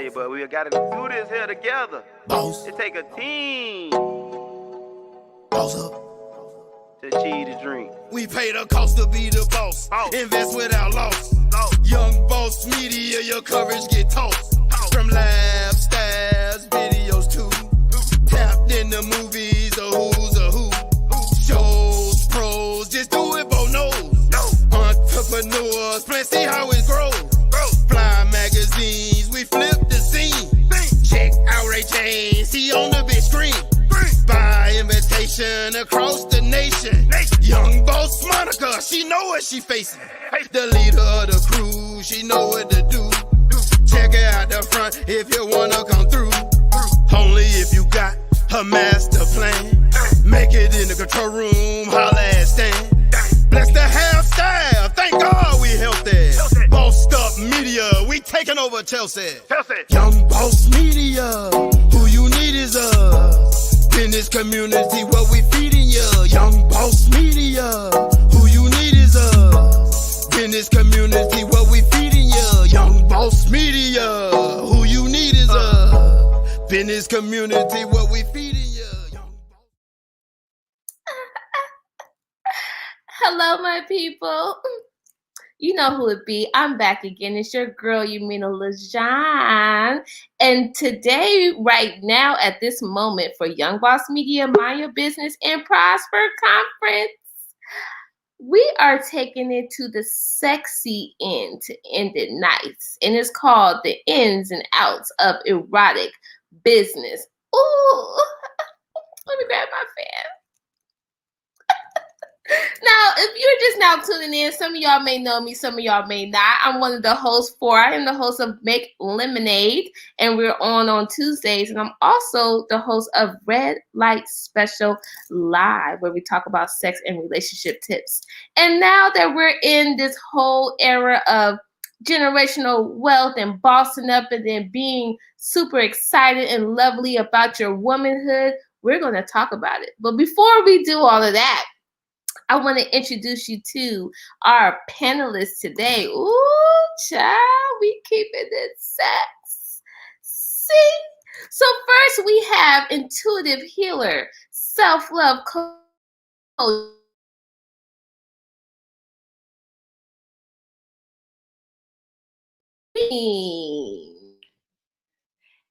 Hey, but we gotta do this here together. Boss. It take a team Boss up. to achieve the dream. We pay the cost to be the boss. Invest without loss. Young Boss Media, your coverage get tossed. From lab stabs, videos too. Tapped in the movies, a who's a who. Shows, pros, just do it, Bo knows. Entrepreneurs, plan, see how it grows. Fly magazines, we flip the scene. Check out Ray James, he on the big screen. By invitation across the nation. Young Boss Monica, she know what she facing. The leader of the crew, she know what to do. Check her out the front if you wanna come through. Only if you got her master plan. Make it in the control room, holla at Stan. Bless the half staff, thank God we healthy. Bossed up media, we taking over Chelsea. Young Boss Media, who you need is us. In this community, what we feeding ya. Young Boss Media, who you need is us. In this community, what we feeding ya. Young Boss Media, who you need is us. In this community, what we feeding ya. Hello, my people. You know who it be. I'm back again. It's your girl, Yaminah Legohn. And today, right now, at this moment, for Young Boss Media, Mind Your Business and Prosper Conference, we are taking it to the sexy end to end it nice. And it's called The Ins and Outs of Erotic Business. Ooh, let me grab my fan. Now, if you're just now tuning in, some of y'all may know me, some of y'all may not. I'm one of the hosts I am the host of Make Lemonade, and we're on Tuesdays. And I'm also the host of Red Light Special Live, where we talk about sex and relationship tips. And now that we're in this whole era of generational wealth and bossing up and then being super excited and lovely about your womanhood, we're going to talk about it. But before we do all of that, I want to introduce you to our panelists today. Ooh, child, we keeping it sexy. So first we have intuitive healer, self-love coach.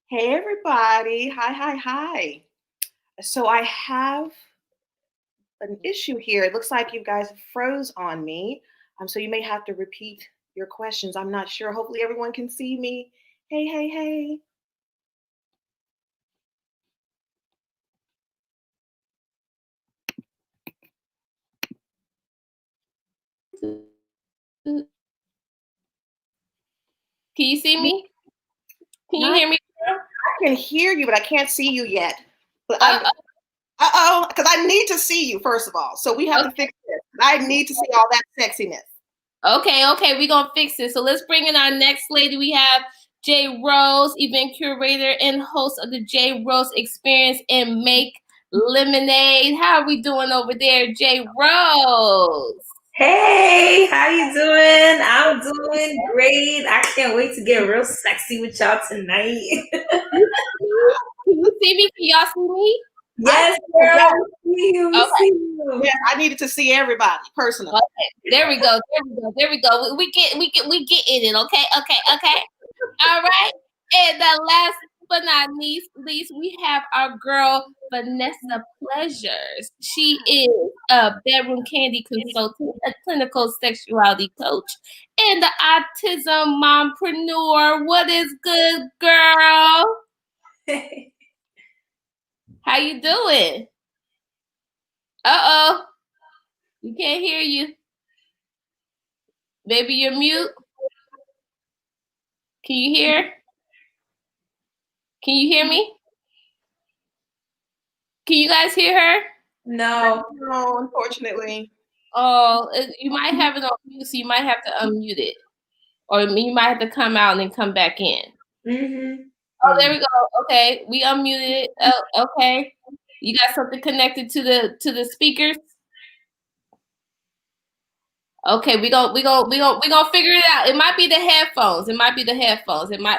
Hey everybody, hi. So I have an issue here. It looks like you guys froze on me. So you may have to repeat your questions. I'm not sure. Hopefully everyone can see me. Hey. Can you see me? Can you hear me? I can hear you, but I can't see you yet. Because I need to see you, first of all. So we have to fix this. I need to see all that sexiness. Okay, we're going to fix it. So let's bring in our next lady. We have J. Rose, event curator and host of the J. Rose Experience and Make Lemonade. How are we doing over there, J. Rose? Hey, how you doing? I'm doing great. I can't wait to get real sexy with y'all tonight. Can you see me? Can y'all see me? Yes, girl. We see you. Yes, I needed to see everybody personally. Okay, there we go. We get in it. Okay. All right. And the last but not least, we have our girl Vanessa Pleasures. She is a bedroom candy consultant, a clinical sexuality coach, and the autism mompreneur. What is good, girl? How you doing? Uh-oh. We can't hear you. Baby, you're mute. Can you hear? Can you hear me? Can you guys hear her? No, unfortunately. Oh, you might have it on mute, so you might have to unmute it. Or you might have to come out and then come back in. Mm-hmm. Oh, there we go. Okay, we unmuted it. Oh, okay. You got something connected to the speakers? Okay, we gonna figure it out. It might be the headphones.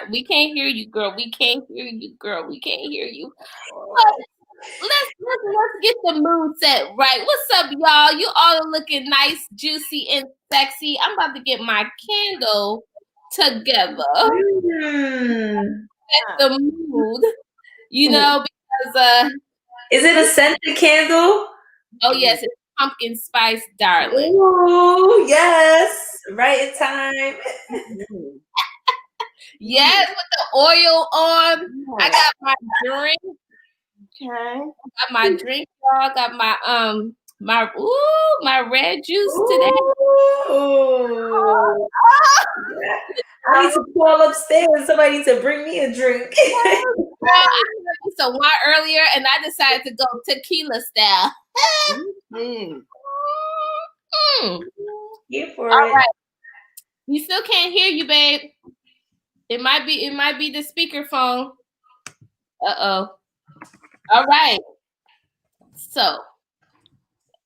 We can't hear you, girl. We can't hear you. Let's get the mood set right. What's up, y'all? You all are looking nice, juicy, and sexy. I'm about to get my candle together. Set the mood, because is it a scented candle? Oh yes, it's pumpkin spice, darling. Ooh, yes, right in time. Yes, with the oil on. I got my drink. Okay. I got my drink, y'all. Got my my red juice today. Ooh. I need to call upstairs. Somebody needs to bring me a drink. Girl, I had some wine earlier, and I decided to go tequila style. Here for All it. right. We still can't hear you, babe. It might be the speakerphone. Uh-oh. All right. So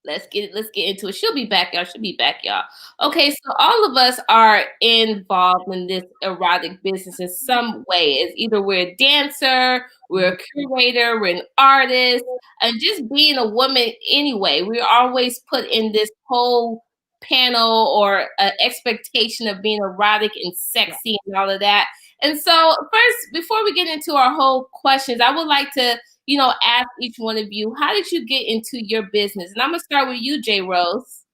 let's get into it. She'll be back, y'all. Okay, so all of us are involved in this erotic business in some way. It's either we're a dancer, we're a curator, we're an artist, and just being a woman anyway. We're always put in this whole panel or expectation of being erotic and sexy and all of that. And so first, before we get into our whole questions, I would like to ask each one of you, how did you get into your business? And I'm gonna start with you, J. Rose.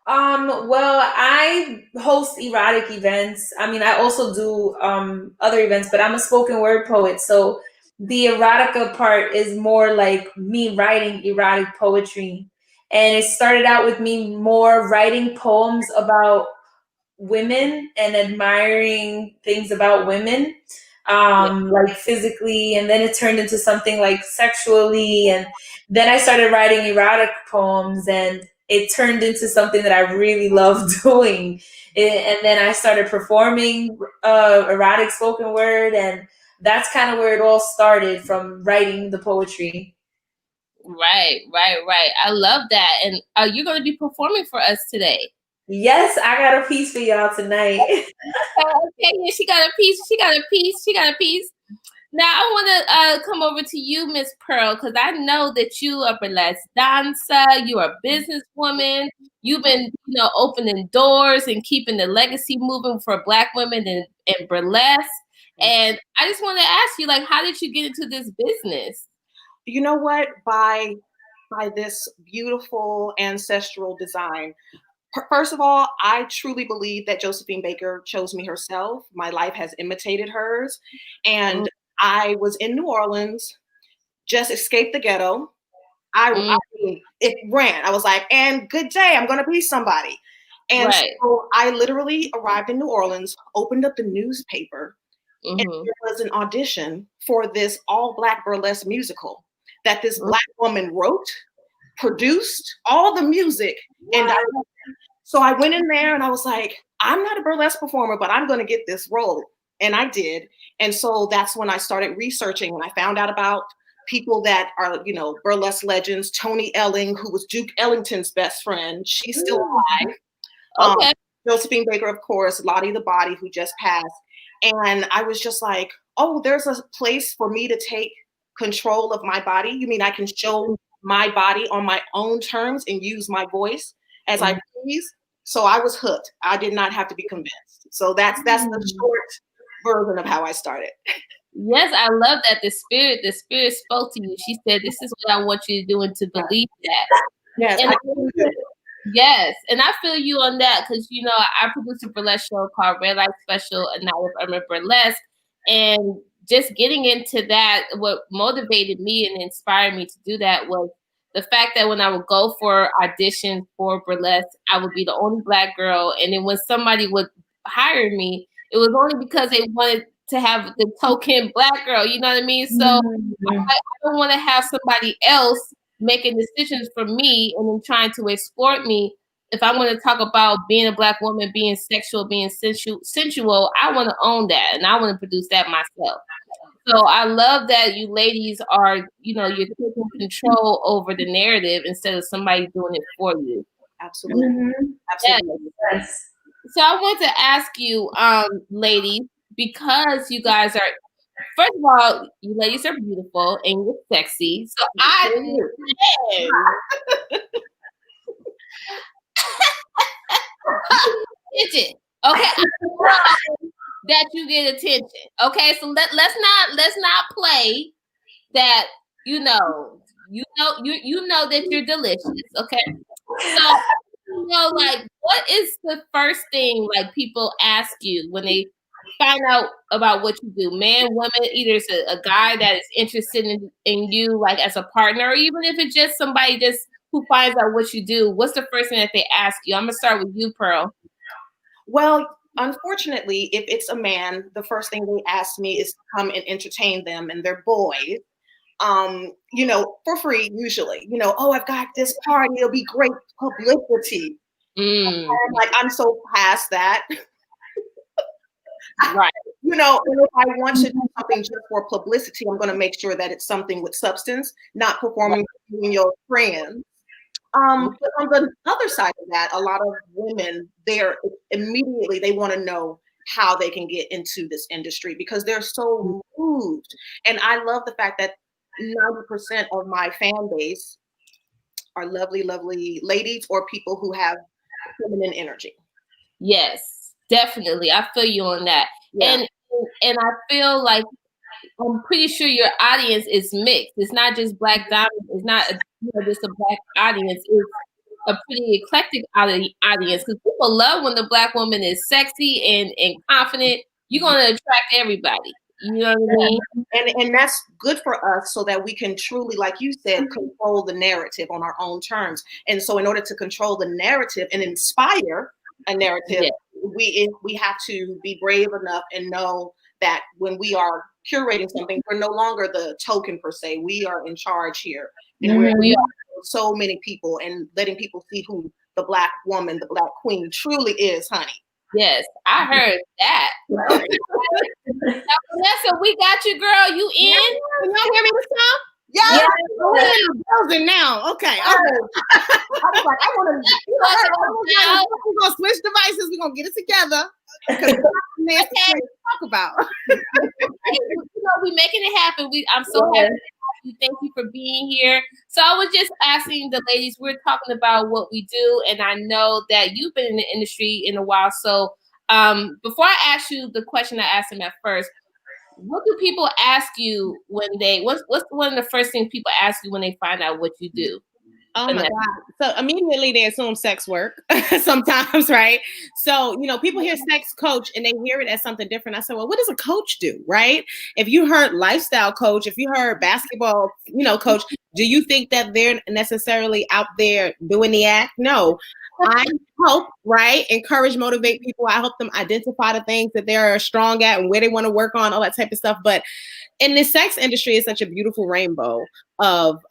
Well, I host erotic events. I mean, I also do other events, but I'm a spoken word poet. So the erotica part is more like me writing erotic poetry. And it started out with me more writing poems about women and admiring things about women. Like physically, and then it turned into something like sexually, and then I started writing erotic poems, and it turned into something that I really love doing. And then I started performing erotic spoken word, and that's kind of where it all started, from writing the poetry. Right. I love that. And you're going to be performing for us today. Yes, I got a piece for y'all tonight. Okay, yeah, she got a piece. Now I want to come over to you, Miss Perle, because I know that you are a burlesque dancer. You are a businesswoman. You've been, opening doors and keeping the legacy moving for Black women in burlesque. And I just want to ask you, how did you get into this business? You know what? By this beautiful ancestral design. First of all, I truly believe that Josephine Baker chose me herself. My life has imitated hers. And I was in New Orleans, just escaped the ghetto. It ran. I was like, and good day, I'm going to be somebody. And so I literally arrived in New Orleans, opened up the newspaper, and there was an audition for this all-Black burlesque musical that this Black woman wrote, produced, all the music, and so I went in there and I was like, I'm not a burlesque performer, but I'm going to get this role. And I did. And so that's when I started researching, and I found out about people that are, burlesque legends. Toni Elling, who was Duke Ellington's best friend. She's still alive. Okay. Josephine Baker, of course, Lottie the Body, who just passed. And I was just like, oh, there's a place for me to take control of my body. You mean I can show my body on my own terms and use my voice as I please? So I was hooked. I did not have to be convinced. So that's the short version of how I started. Yes, I love that. The spirit spoke to you. She said, this is what I want you to do, and to believe that. Yes. Yes. And I feel you on that, because, I produced a burlesque show called Red Light Special, A Night of Urban Burlesque. And just getting into that, what motivated me and inspired me to do that was the fact that when I would go for auditions for burlesque, I would be the only Black girl. And then when somebody would hire me, it was only because they wanted to have the token Black girl. You know what I mean? So I don't want to have somebody else making decisions for me and then trying to exploit me. If I'm going to talk about being a Black woman, being sexual, being sensual, I want to own that, and I want to produce that myself. So I love that you ladies are, you're taking control over the narrative instead of somebody doing it for you. Absolutely. Mm-hmm. Absolutely. Yes. So I want to ask you, ladies, because you guys are, first of all, you ladies are beautiful and you're sexy. So I attention. Okay, I know that you get attention. Okay, so let's not play that. You know that you're delicious. Okay, so like, what is the first thing like people ask you when they find out about what you do? Man, woman, either it's a guy that is interested in you like as a partner, or even if it's just somebody just who finds out what you do. What's the first thing that they ask you? I'm gonna start with you, Perle. Well, unfortunately, if it's a man, the first thing they ask me is to come and entertain them and their boys. For free, usually. Oh, I've got this party, it'll be great publicity. And I'm so past that. Right. And if I want to do something just for publicity, I'm going to make sure that it's something with substance, not performing for you and your friends. But on the other side of that, a lot of women, they want to know how they can get into this industry because they're so moved. And I love the fact that 90% of my fan base are lovely, lovely ladies or people who have feminine energy. Yes, definitely. I feel you on that. Yeah. And I feel like I'm pretty sure your audience is mixed. It's not just Black diamonds. It's not just a Black audience. It's a pretty eclectic audience because people love when the Black woman is sexy and confident. You're going to attract everybody. You know what I mean? And that's good for us so that we can truly, like you said, control the narrative on our own terms. And so in order to control the narrative and inspire a narrative, we have to be brave enough and know that when we are curating something, we're no longer the token per se. We are in charge here. And we are so many people and letting people see who the Black woman, the Black queen truly is, honey. Yes, I heard that. Now, Vanessa, we got you, girl. You in? Can y'all hear me this time? Yeah. We're in the building now. Okay. I was like, I want to. We're gonna switch devices. We're gonna get it together. Because nasty to talk about. We're making it happen. I'm so happy. Thank you for being here. So I was just asking the ladies, we're talking about what we do, and I know that you've been in the industry in a while. So before I ask you the question I asked them at first, what do people ask you when what's one of the first things people ask you when they find out what you do? Oh my God. So immediately they assume sex work sometimes, right? So, people hear sex coach and they hear it as something different. I said, well, what does a coach do, right? If you heard lifestyle coach, if you heard basketball, coach, do you think that they're necessarily out there doing the act? No. I help, right? Encourage, motivate people. I help them identify the things that they're strong at and where they want to work on, all that type of stuff. But in the sex industry, it's such a beautiful rainbow of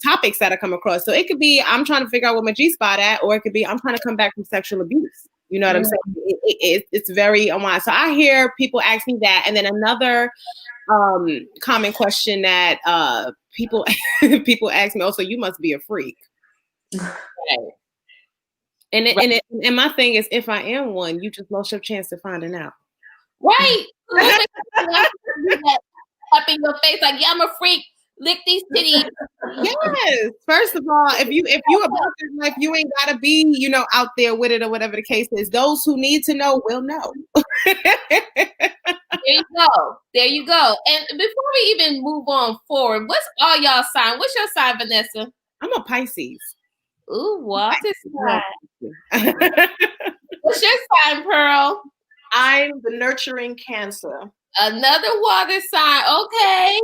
topics that I come across. So it could be, I'm trying to figure out what my G-spot at, or it could be, I'm trying to come back from sexual abuse. You know what I'm saying? It's very unwise. So I hear people ask me that. And then another common question that people ask me, so you must be a freak. Right. And my thing is, if I am one, you just lost your chance to finding out. Right. Up in your face, like, yeah, I'm a freak. Lick these titties. Yes. First of all, if you about this life, you ain't gotta be, out there with it or whatever the case is. Those who need to know will know. There you go. And before we even move on forward, what's all y'all sign? What's your sign, Vanessa? I'm a Pisces. Ooh, what is that? What's your sign, Perle? I'm the nurturing Cancer. Another water sign. Okay.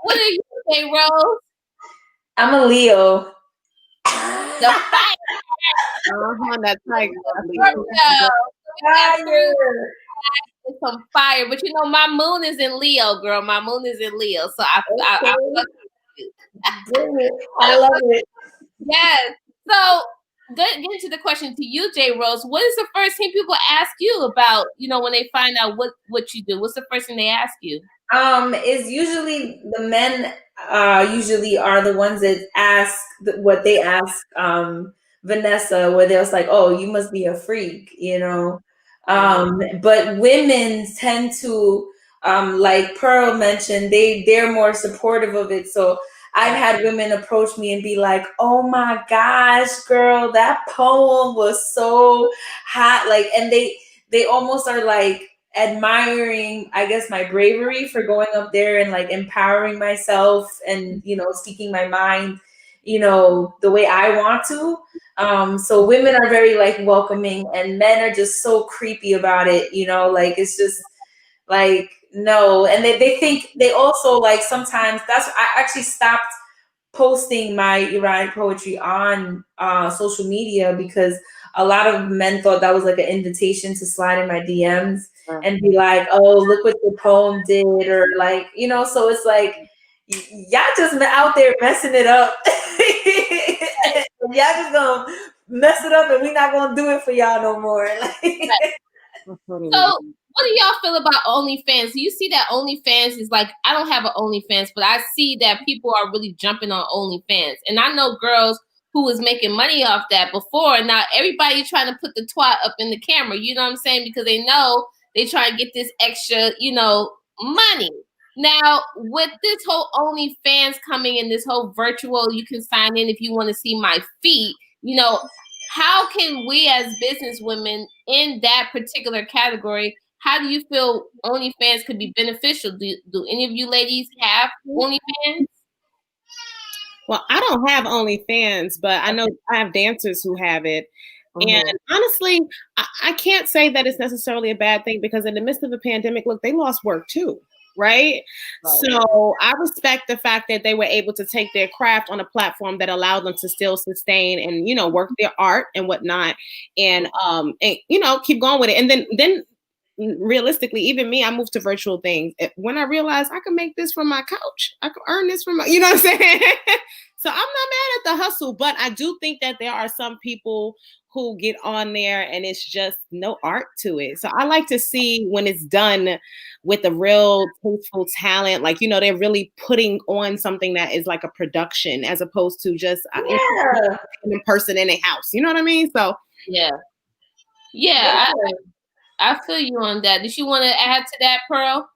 What are you, say, Rose? I'm a Leo. The fire. That's like some fire. But my moon is in Leo, girl. My moon is in Leo. So I love it. Yes. So get into the question to you, J. Rose. What is the first thing people ask you about, when they find out what you do? What's the first thing they ask you? Is usually the men usually are the ones that ask what they asked Vanessa, where they was like, oh, you must be a freak, you know. But women tend to, like Perle mentioned, they're more supportive of it. So I've had women approach me and be like, oh my gosh, girl, that poem was so hot. Like, and they almost are like admiring, I guess, my bravery for going up there and like empowering myself and, you know, speaking my mind, you know, the way I want to. So women are very like welcoming, and men are just so creepy about it, you know, like it's just like, no. And they think, they also like, sometimes I actually stopped posting my erotic poetry on social media because a lot of men thought that was like an invitation to slide in my DMs and be like, oh, look what the poem did, or like, you know. So it's like, y'all just out there messing it up. Y'all just gonna mess it up and we're not gonna do it for y'all no more. So what do y'all feel about OnlyFans? Do you see that OnlyFans is like, I don't have an OnlyFans, but I see that people are really jumping on OnlyFans. And I know girls who was making money off that before. And now everybody trying to put the twat up in the camera, you know what I'm saying? Because they know they try to get this extra, you know, money. Now, with this whole OnlyFans coming in, this whole virtual, you can sign in if you want to see my feet, you know, how can we as business women in that particular category, how do you feel OnlyFans could be beneficial? Do any of you ladies have OnlyFans? Well, I don't have OnlyFans, but I know I have dancers who have it. And honestly, I can't say that it's necessarily a bad thing, because in the midst of a pandemic, look, they lost work too. Right? So I respect the fact that they were able to take their craft on a platform that allowed them to still sustain and, you know, work their art and whatnot, and you know, keep going with it. And then realistically, even me, I moved to virtual things when I realized I could make this from my couch. I could earn this from my, you know what I'm saying? So I'm not mad at the hustle, but I do think that there are some people who get on there and it's just no art to it. So I like to see when it's done with a real tasteful talent, like, you know, they're really putting on something that is like a production as opposed to just a person in a house. You know what I mean? So yeah. I feel you on that. Did you want to add to that, Perle?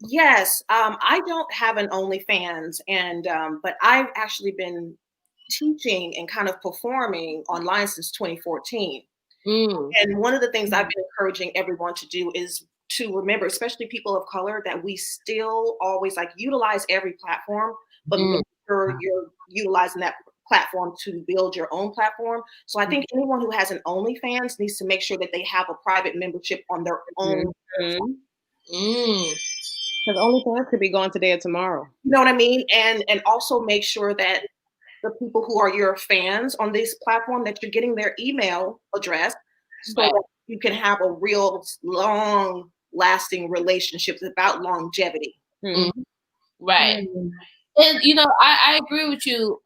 Yes, I don't have an OnlyFans, and but I've actually been teaching and kind of performing online since 2014. And one of the things I've been encouraging everyone to do is to remember, especially people of color, that we still always like utilize every platform, but make sure you're utilizing that platform to build your own platform. So I think anyone who has an OnlyFans needs to make sure that they have a private membership on their own. Because OnlyFans could be gone today or tomorrow. You know what I mean? And also make sure that the people who are your fans on this platform, that you're getting their email address so that you can have a real long lasting relationship. It's about longevity. Right. And, you know, I agree with you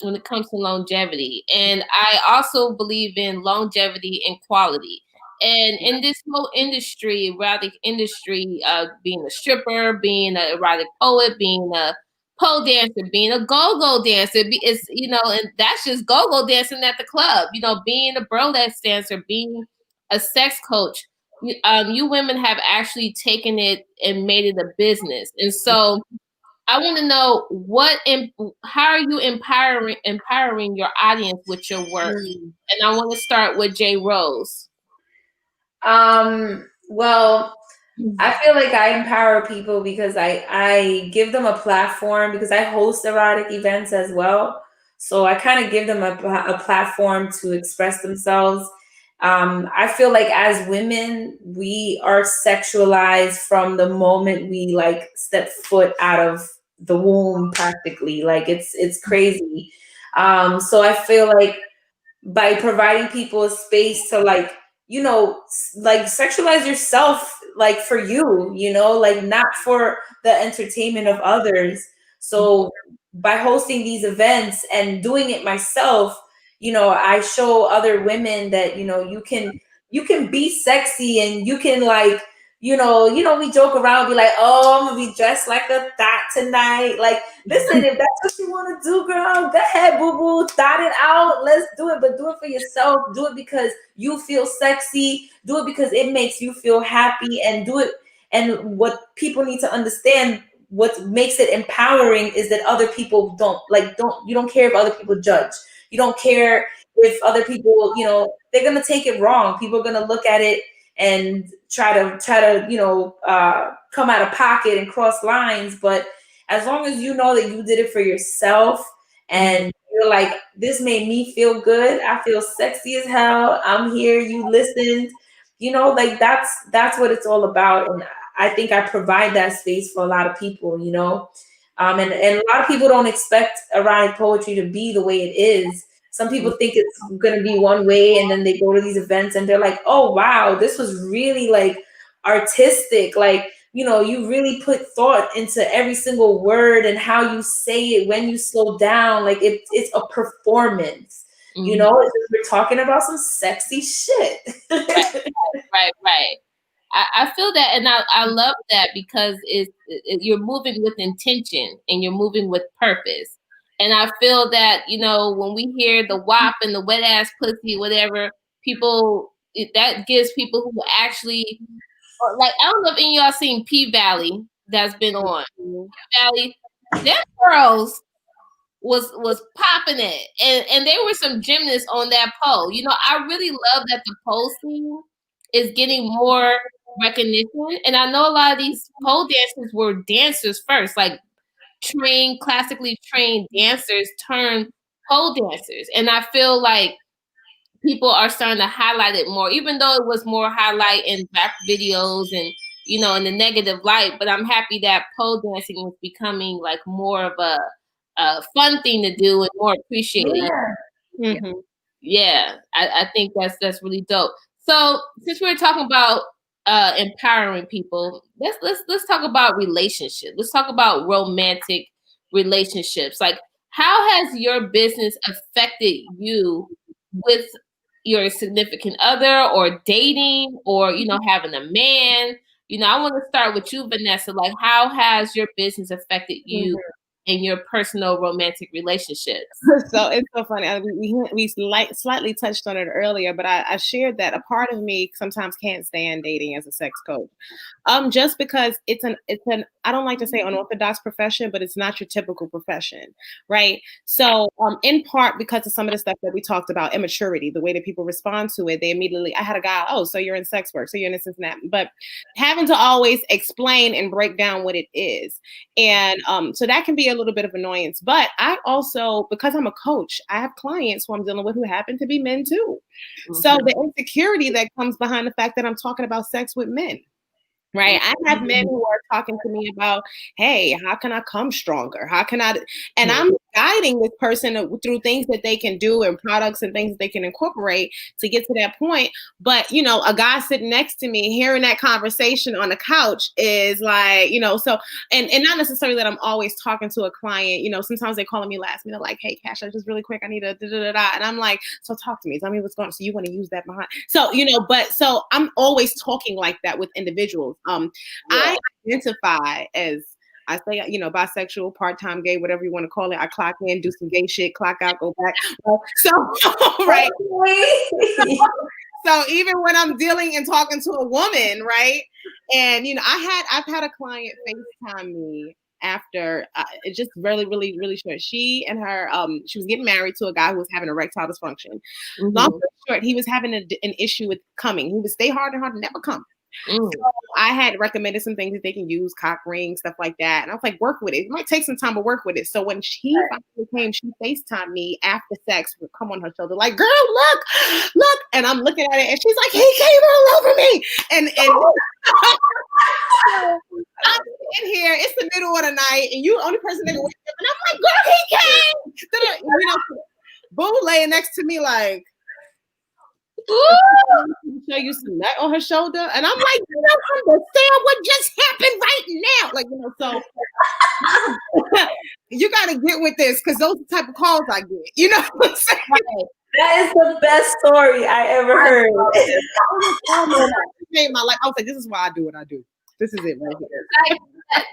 when it comes to longevity. And I also believe in longevity and quality. And in this whole industry, erotic industry, being a stripper, being an erotic poet, being a pole dancer, being a go-go dancer, it's, you know, and that's just go-go dancing at the club, you know, being a burlesque dancer, being a sex coach. You women have actually taken it and made it a business. And so I want to know how are you empowering your audience with your work? And I want to start with J. Rose. Well, I feel like I empower people because I give them a platform, because I host erotic events as well. So I kind of give them a platform to express themselves. I feel like as women, we are sexualized from the moment we like step foot out of the womb, practically. Like it's crazy. So I feel like by providing people a space to like, you know, like sexualize yourself, like for you, you know, like not for the entertainment of others. So by hosting these events and doing it myself, you know, I show other women that, you know, you can be sexy and you can like, we joke around, be like, oh, I'm gonna be dressed like a thot tonight. Like, listen, if that's what you want to do, girl, go ahead, boo boo, thot it out. Let's do it, but do it for yourself. Do it because you feel sexy. Do it because it makes you feel happy, and do it. And what people need to understand, what makes it empowering, is that other people you don't care if other people judge. You don't care if other people, they're gonna take it wrong. People are gonna look at it and try to come out of pocket and cross lines. But as long as you know that you did it for yourself and you're like, this made me feel good, I feel sexy as hell, I'm here, you listened, like that's what it's all about. And I think I provide that space for a lot of people, and a lot of people don't expect erotic poetry to be the way it is. Some people think it's going to be one way, and then they go to these events and they're like, oh, wow, this was really like artistic. Like, you really put thought into every single word and how you say it when you slow down. Like it's a performance, we're talking about some sexy shit. Right. I feel that, and I love that, because you're moving with intention and you're moving with purpose. And I feel that, when we hear the WAP and the wet ass pussy, whatever, that gives people who actually, like, I don't know if any of y'all seen P-Valley that's been on. P-Valley, them girls was popping it. And there were some gymnasts on that pole. I really love that the pole scene is getting more recognition. And I know a lot of these pole dancers were dancers first, like classically trained dancers turned pole dancers. And I feel like people are starting to highlight it more, even though it was more highlight in rap videos and, in the negative light. But I'm happy that pole dancing was becoming like more of a fun thing to do and more appreciated. Yeah. Mm-hmm. Yeah, I think that's really dope. So since we're talking about empowering people, let's talk about relationships. Let's talk about romantic relationships. Like, how has your business affected you with your significant other, or dating, or having a man? I want to start with you, Vanessa. Like, how has your business affected you in your personal romantic relationships? So it's so funny. We slightly touched on it earlier, but I shared that a part of me sometimes can't stand dating as a sex coach. Just because it's an I don't like to say unorthodox profession, but it's not your typical profession, right? So in part because of some of the stuff that we talked about, immaturity, the way that people respond to it, I had a guy, oh, so you're in sex work, so you're in this and that, but having to always explain and break down what it is, and so that can be a little bit of annoyance. But I also, because I'm a coach, I have clients who I'm dealing with who happen to be men too. Mm-hmm. So the insecurity that comes behind the fact that I'm talking about sex with men. Right. I have men who are talking to me about, hey, how can I come stronger? How can I? And I'm guiding this person through things that they can do and products and things that they can incorporate to get to that point. But, a guy sitting next to me, hearing that conversation on the couch is like, so, and not necessarily that I'm always talking to a client, sometimes they calling me last minute, like, hey, Kasha, just really quick, I need a da-da-da-da. And I'm like, so talk to me. Tell me what's going on. So you want to use that behind. So, so I'm always talking like that with individuals. I identify as, I say, bisexual, part-time gay, whatever you want to call it. I clock in, do some gay shit, clock out, go back. Right. So even when I'm dealing and talking to a woman, right? And, I've had a client FaceTime me after it's just really, really, really short. She and her, she was getting married to a guy who was having erectile dysfunction. Mm-hmm. Long story short, he was having an issue with coming. He would stay hard and hard and never come. So I had recommended some things that they can use, cock rings, stuff like that. And I was like, work with it. It might take some time to work with it. So when she finally came, she FaceTimed me after sex, would come on her shoulder, like, girl, look. And I'm looking at it and she's like, he came all over me. And I'm in here, it's the middle of the night, and you the only person that can wake up. And I'm like, girl, he came. Boo laying next to me like, show you some nut on her shoulder, and I'm like, you don't understand what just happened right now, like, so you got to get with this, because those are the type of calls I get, what I'm saying? That is the best story I ever heard. changed my life. I was like, this is why I do what I do. This is it right here. Like,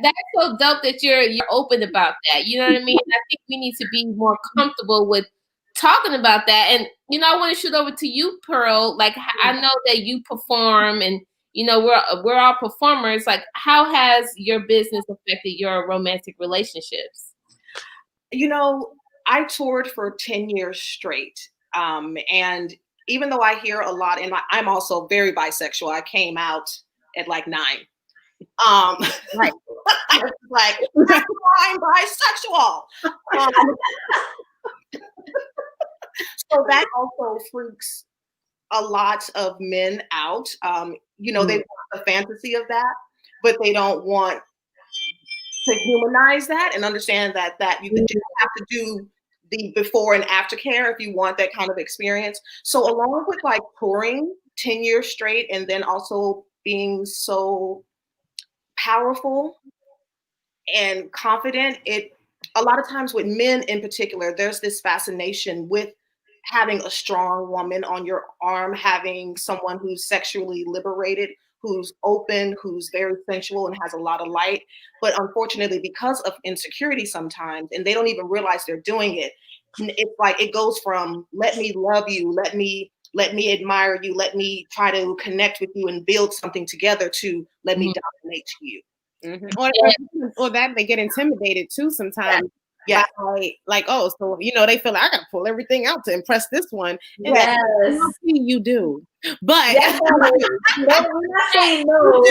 that's so dope that you're open about that. You know what I mean? I think we need to be more comfortable with talking about that. And I want to shoot over to you, Perle. Like, I know that you perform, and we're all performers. Like, how has your business affected your romantic relationships? I toured for 10 years straight. And even though I hear a lot, and I'm also very bisexual, I came out at like 9. Right. Like, I'm bisexual. So that also freaks a lot of men out. They want the fantasy of that, but they don't want to humanize that and understand that you have to do the before and after care if you want that kind of experience. So along with like touring 10 years straight and then also being so powerful and confident, a lot of times with men in particular, there's this fascination with having a strong woman on your arm, having someone who's sexually liberated, who's open, who's very sensual and has a lot of light. But unfortunately, because of insecurity sometimes, and they don't even realize they're doing it, it's like it goes from let me love you, let me admire you, let me try to connect with you and build something together to let me dominate you. Mm-hmm. Or that they get intimidated too sometimes. Yeah. Like, oh, so they feel like I gotta pull everything out to impress this one. And you do. But we're not saying no.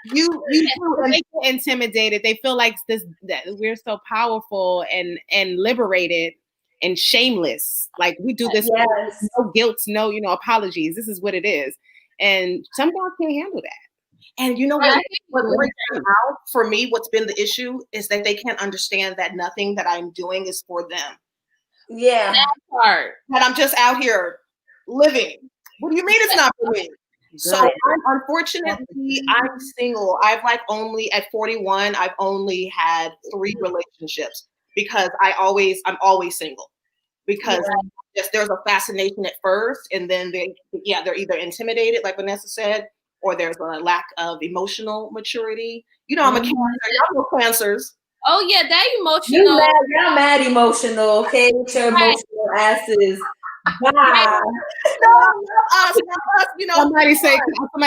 You do, and they get intimidated. They feel like that we're so powerful and liberated and shameless. Like we do this no guilt, no, apologies. This is what it is. And some guys can't handle that. And what breaks them out for me, what's been the issue is that they can't understand that nothing that I'm doing is for them. Yeah. That part. That I'm just out here living. What do you mean it's not for me? So unfortunately, I'm single. I've at 41, I've only had 3 relationships because I'm always single. Because there's a fascination at first, and then they're either intimidated, like Vanessa said, or there's a lack of emotional maturity. I'm a Cancer. Y'all know Cancers. Oh yeah, that emotional. You're mad emotional, okay? With your emotional asses. Wow. Somebody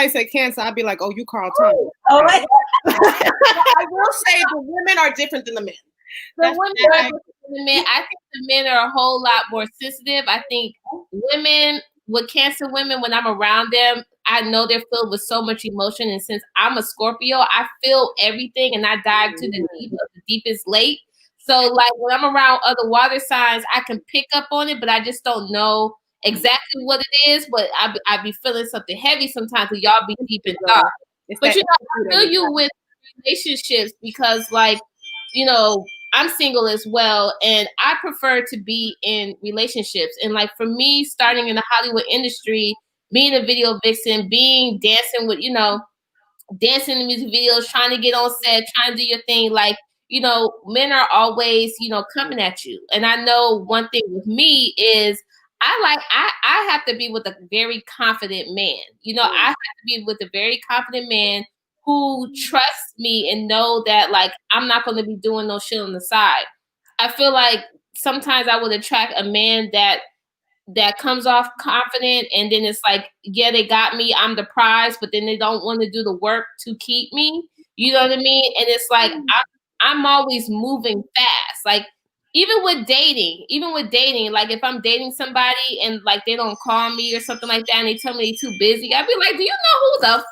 say Cancer, I'd be like, oh, you Carl Thomas. Oh, I will say the women are different than the men. The women are different than the men. I think the men are a whole lot more sensitive. I think women with Cancer women, when I'm around them, I know they're filled with so much emotion. And since I'm a Scorpio, I feel everything and I dive to the deepest lake. So like when I'm around other water signs, I can pick up on it, but I just don't know exactly what it is. But I be feeling something heavy sometimes because y'all be deep in thought. But I feel you with relationships because like, I'm single as well. And I prefer to be in relationships. And like for me, starting in the Hollywood industry, being a video vixen, dancing with, dancing in music videos, trying to get on set, trying to do your thing. Like, men are always, coming at you. And I know one thing with me is I have to be with a very confident man. I have to be with a very confident man who trusts me and know that like, I'm not going to be doing no shit on the side. I feel like sometimes I would attract a man that comes off confident and then it's like, yeah, they got me, I'm the prize, but then they don't want to do the work to keep me. You know what I mean? And it's like, I'm always moving fast. Like even with dating, like if I'm dating somebody and like they don't call me or something like that and they tell me they're too busy, I'd be like, do you know who the fuck?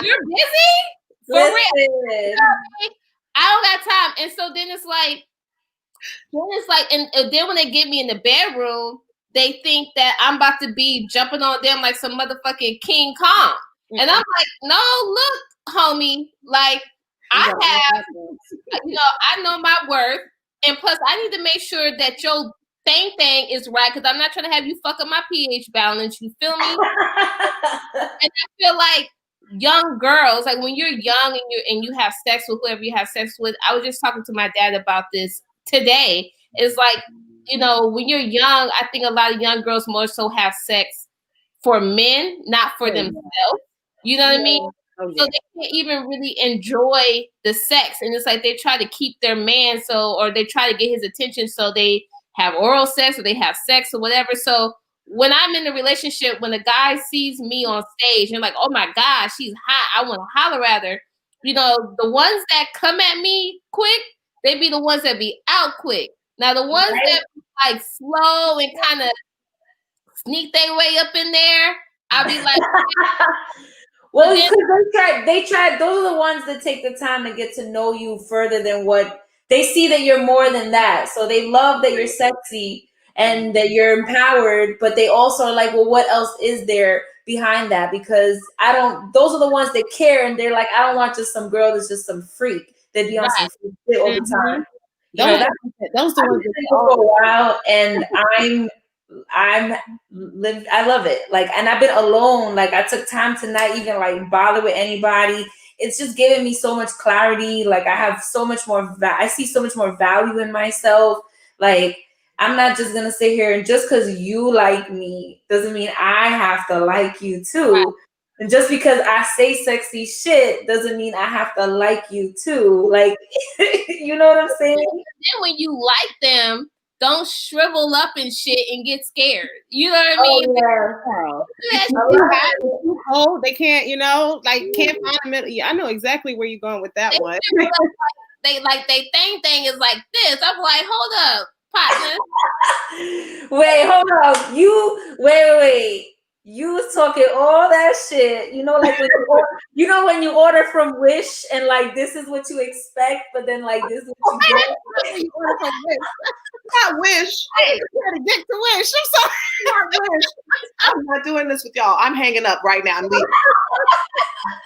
You're busy? For real? I don't got time. And so then it's like, and then when they get me in the bedroom, they think that I'm about to be jumping on them like some motherfucking King Kong. Mm-hmm. And I'm like, no, look, homie, like I have, I know my worth. And plus I need to make sure that your thing is right. Cause I'm not trying to have you fuck up my pH balance. You feel me? And I feel like young girls, like when you're young and you have sex with whoever you have sex with, I was just talking to my dad about this today. It's like you know, when you're young, I think a lot of young girls more so have sex for men, not for themselves. You know what I mean? Oh, So they can't even really enjoy the sex. And it's like they try to keep their man or they try to get his attention, so they have oral sex or they have sex or whatever. So when I'm in a relationship, when a guy sees me on stage and like, oh my God, she's hot, I want to holler at her. You know, the ones that come at me quick, they be the ones that be out quick. Now the ones that be like slow and kind of sneak their way up in there, I'll be like, well, because they try. Those are the ones that take the time to get to know you further than what they see that you're more than that. So they love that you're sexy and that you're empowered, but they also are like, well, what else is there behind that? Because those are the ones that care, and they're like, I don't want just some girl that's just some freak that be on some shit all the time. You know, those the ones that for a while, and I love it. Like, and I've been alone. Like, I took time to not even like bother with anybody. It's just giving me so much clarity. Like, I have so much more. I see so much more value in myself. Like, I'm not just gonna sit here and just because you like me doesn't mean I have to like you too. Right. And just because I say sexy shit doesn't mean I have to like you too. Like, you know what I'm saying? And then when you like them, don't shrivel up and shit and get scared. You know what I mean? They can't, you know, like can't find a middle. Yeah, I know exactly where you're going with that one. They thing is like this. I'm like, hold up, partner. Wait, hold up. Wait. You was talking all that shit, you know, like when you order from Wish and like this is what you expect, but then like this is what you get. You order from Wish. Not Wish. You gotta get to Wish. I'm sorry. Not Wish. I'm not doing this with y'all. I'm hanging up right now. I'm leaving.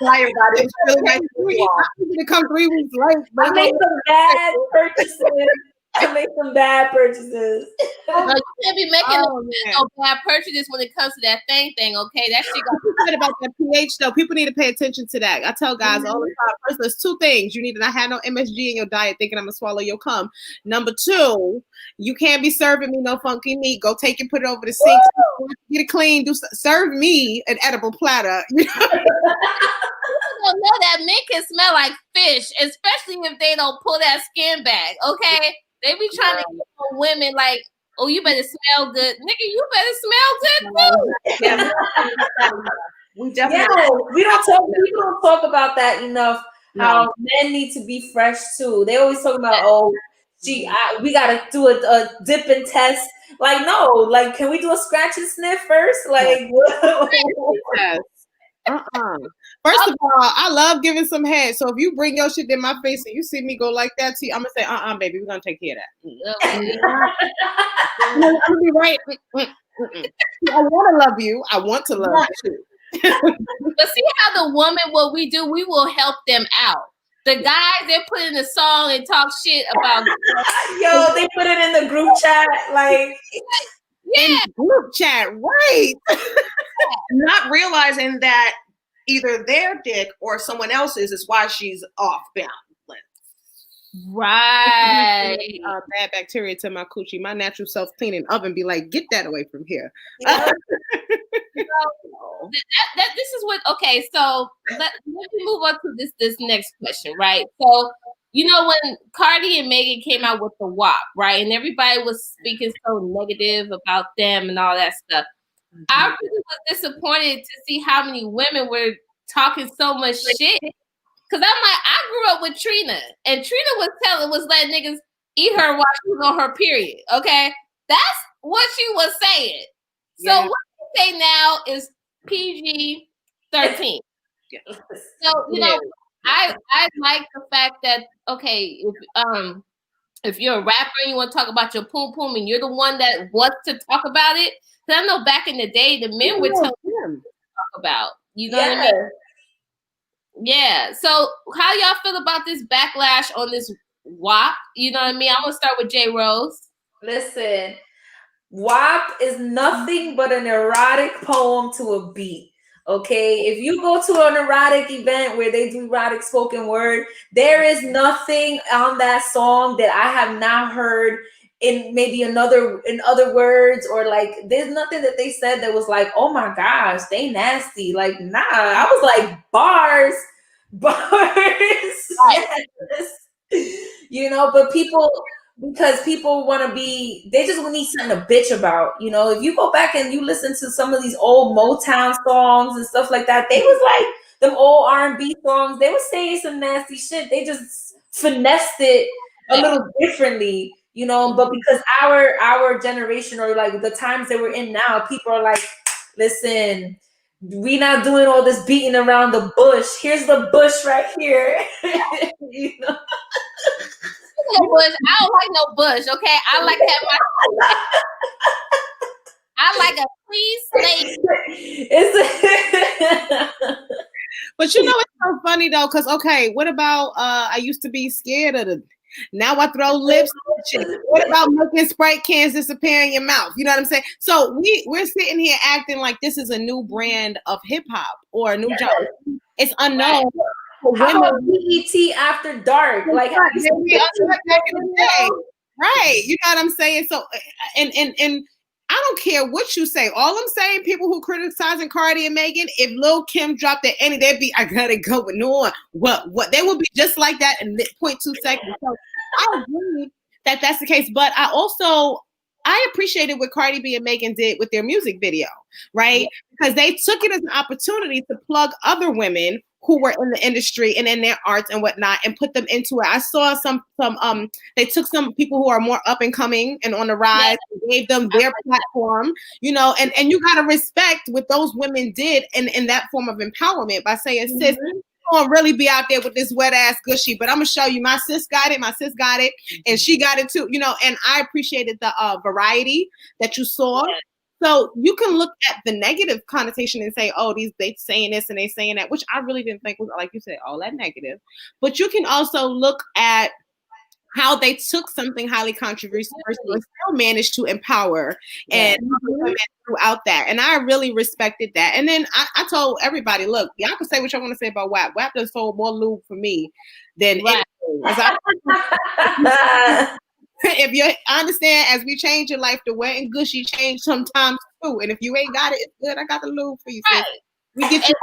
Bye, everybody. It's really nice to meet you all. I'm gonna come 3 weeks late. I made some bad purchases. I made some bad purchases. No, you can't be making no bad purchases when it comes to that thing, okay? That shit got said about that pH though. People need to pay attention to that. I tell guys all the time. First, there's 2 things. You need to not have no MSG in your diet thinking I'm gonna swallow your cum. Number 2, you can't be serving me no funky meat. Go take it, put it over the sink, get it clean, serve me an edible platter. You know? Don't know that men can smell like fish, especially if they don't pull that skin back, okay? They be trying to get women like, oh, you better smell good. Nigga, you better smell good too. Yeah, we don't talk about that enough. No. How men need to be fresh too. They always talk about, we gotta do a dip and test. Like, no, like, can we do a scratch and sniff first? Like, First of all, I love giving some head. So if you bring your shit in my face and you see me go like that to you, I'm gonna say, baby, we're gonna take care of that. I'm gonna be right. I want to love you. I want to love you. But see how the woman, what we do, we will help them out. The guys, they put in a song and talk shit about. Yo, they put it in the group chat, like. Yeah, group chat, right? Not realizing that either their dick or someone else's is why she's off balance. Right. Bad bacteria to my coochie. My natural self-cleaning oven be like, get that away from here. Yeah. This is what. Okay, so let me move on to this next question, right? So, you know, when Cardi and Megan came out with the WAP, right, and everybody was speaking so negative about them and all that stuff, I really was disappointed to see how many women were talking so much shit. Cause I'm like, I grew up with Trina, and Trina was letting niggas eat her while she was on her period. Okay, that's what she was saying. So what you say now is PG-13. So you know, I like the fact that if you're a rapper and you want to talk about your poom poom and you're the one that wants to talk about it, because I know back in the day the men were telling them to talk about. You know what I mean? Yeah. So how y'all feel about this backlash on this WAP? You know what I mean? I'm gonna start with J Rose. Listen, WAP is nothing but an erotic poem to a beat. Okay, if you go to an erotic event where they do erotic spoken word, there is nothing on that song that I have not heard in other words, or like there's nothing that they said that was like, oh my gosh, they nasty. Like, nah, I was like, bars. Yes. But because people want to be, they just need something to bitch about. If you go back and you listen to some of these old Motown songs and stuff like that, they was like them old R&B songs, they were saying some nasty shit. They just finessed it a little differently, but because our generation, or like the times that we're in now, people are like, listen, we not doing all this beating around the bush. Here's the bush right here. Bush. I don't like no bush, okay? I like to have my I like a clean slate. But it's so funny though, because okay, what about I used to be scared of now I throw lips. What about making Sprite cans disappear in your mouth? You know what I'm saying? So we're sitting here acting like this is a new brand of hip hop or a new genre. It's unknown. How about BET After Dark? Like how you back in the day. Right. You know what I'm saying? So and I don't care what you say. All I'm saying, people who criticizing Cardi and Megan, if Lil Kim dropped at any, they'd be, I gotta go with Noire. What? They would be just like that in 0.2 seconds. So I agree that that's the case. But I appreciated what Cardi B and Megan did with their music video, right? Because they took it as an opportunity to plug other women who were in the industry and in their arts and whatnot, and put them into it. I saw some they took some people who are more up and coming and on the rise, and gave them their platform, and you gotta respect what those women did in that form of empowerment by saying, sis, you don't really be out there with this wet ass gushy, but I'm gonna show you my sis got it, and she got it too, and I appreciated the variety that you saw. So you can look at the negative connotation and say, oh, they saying this and they saying that, which I really didn't think was, like you said, all that negative. But you can also look at how they took something highly controversial and still managed to empower and women throughout that. And I really respected that. And then I told everybody, look, y'all can say what y'all want to say about WAP. WAP does sold more lube for me than anything. If you understand, as we change your life, the wet and gushy change sometimes too. And if you ain't got it, it's good. I got the lube for you. Right. We get you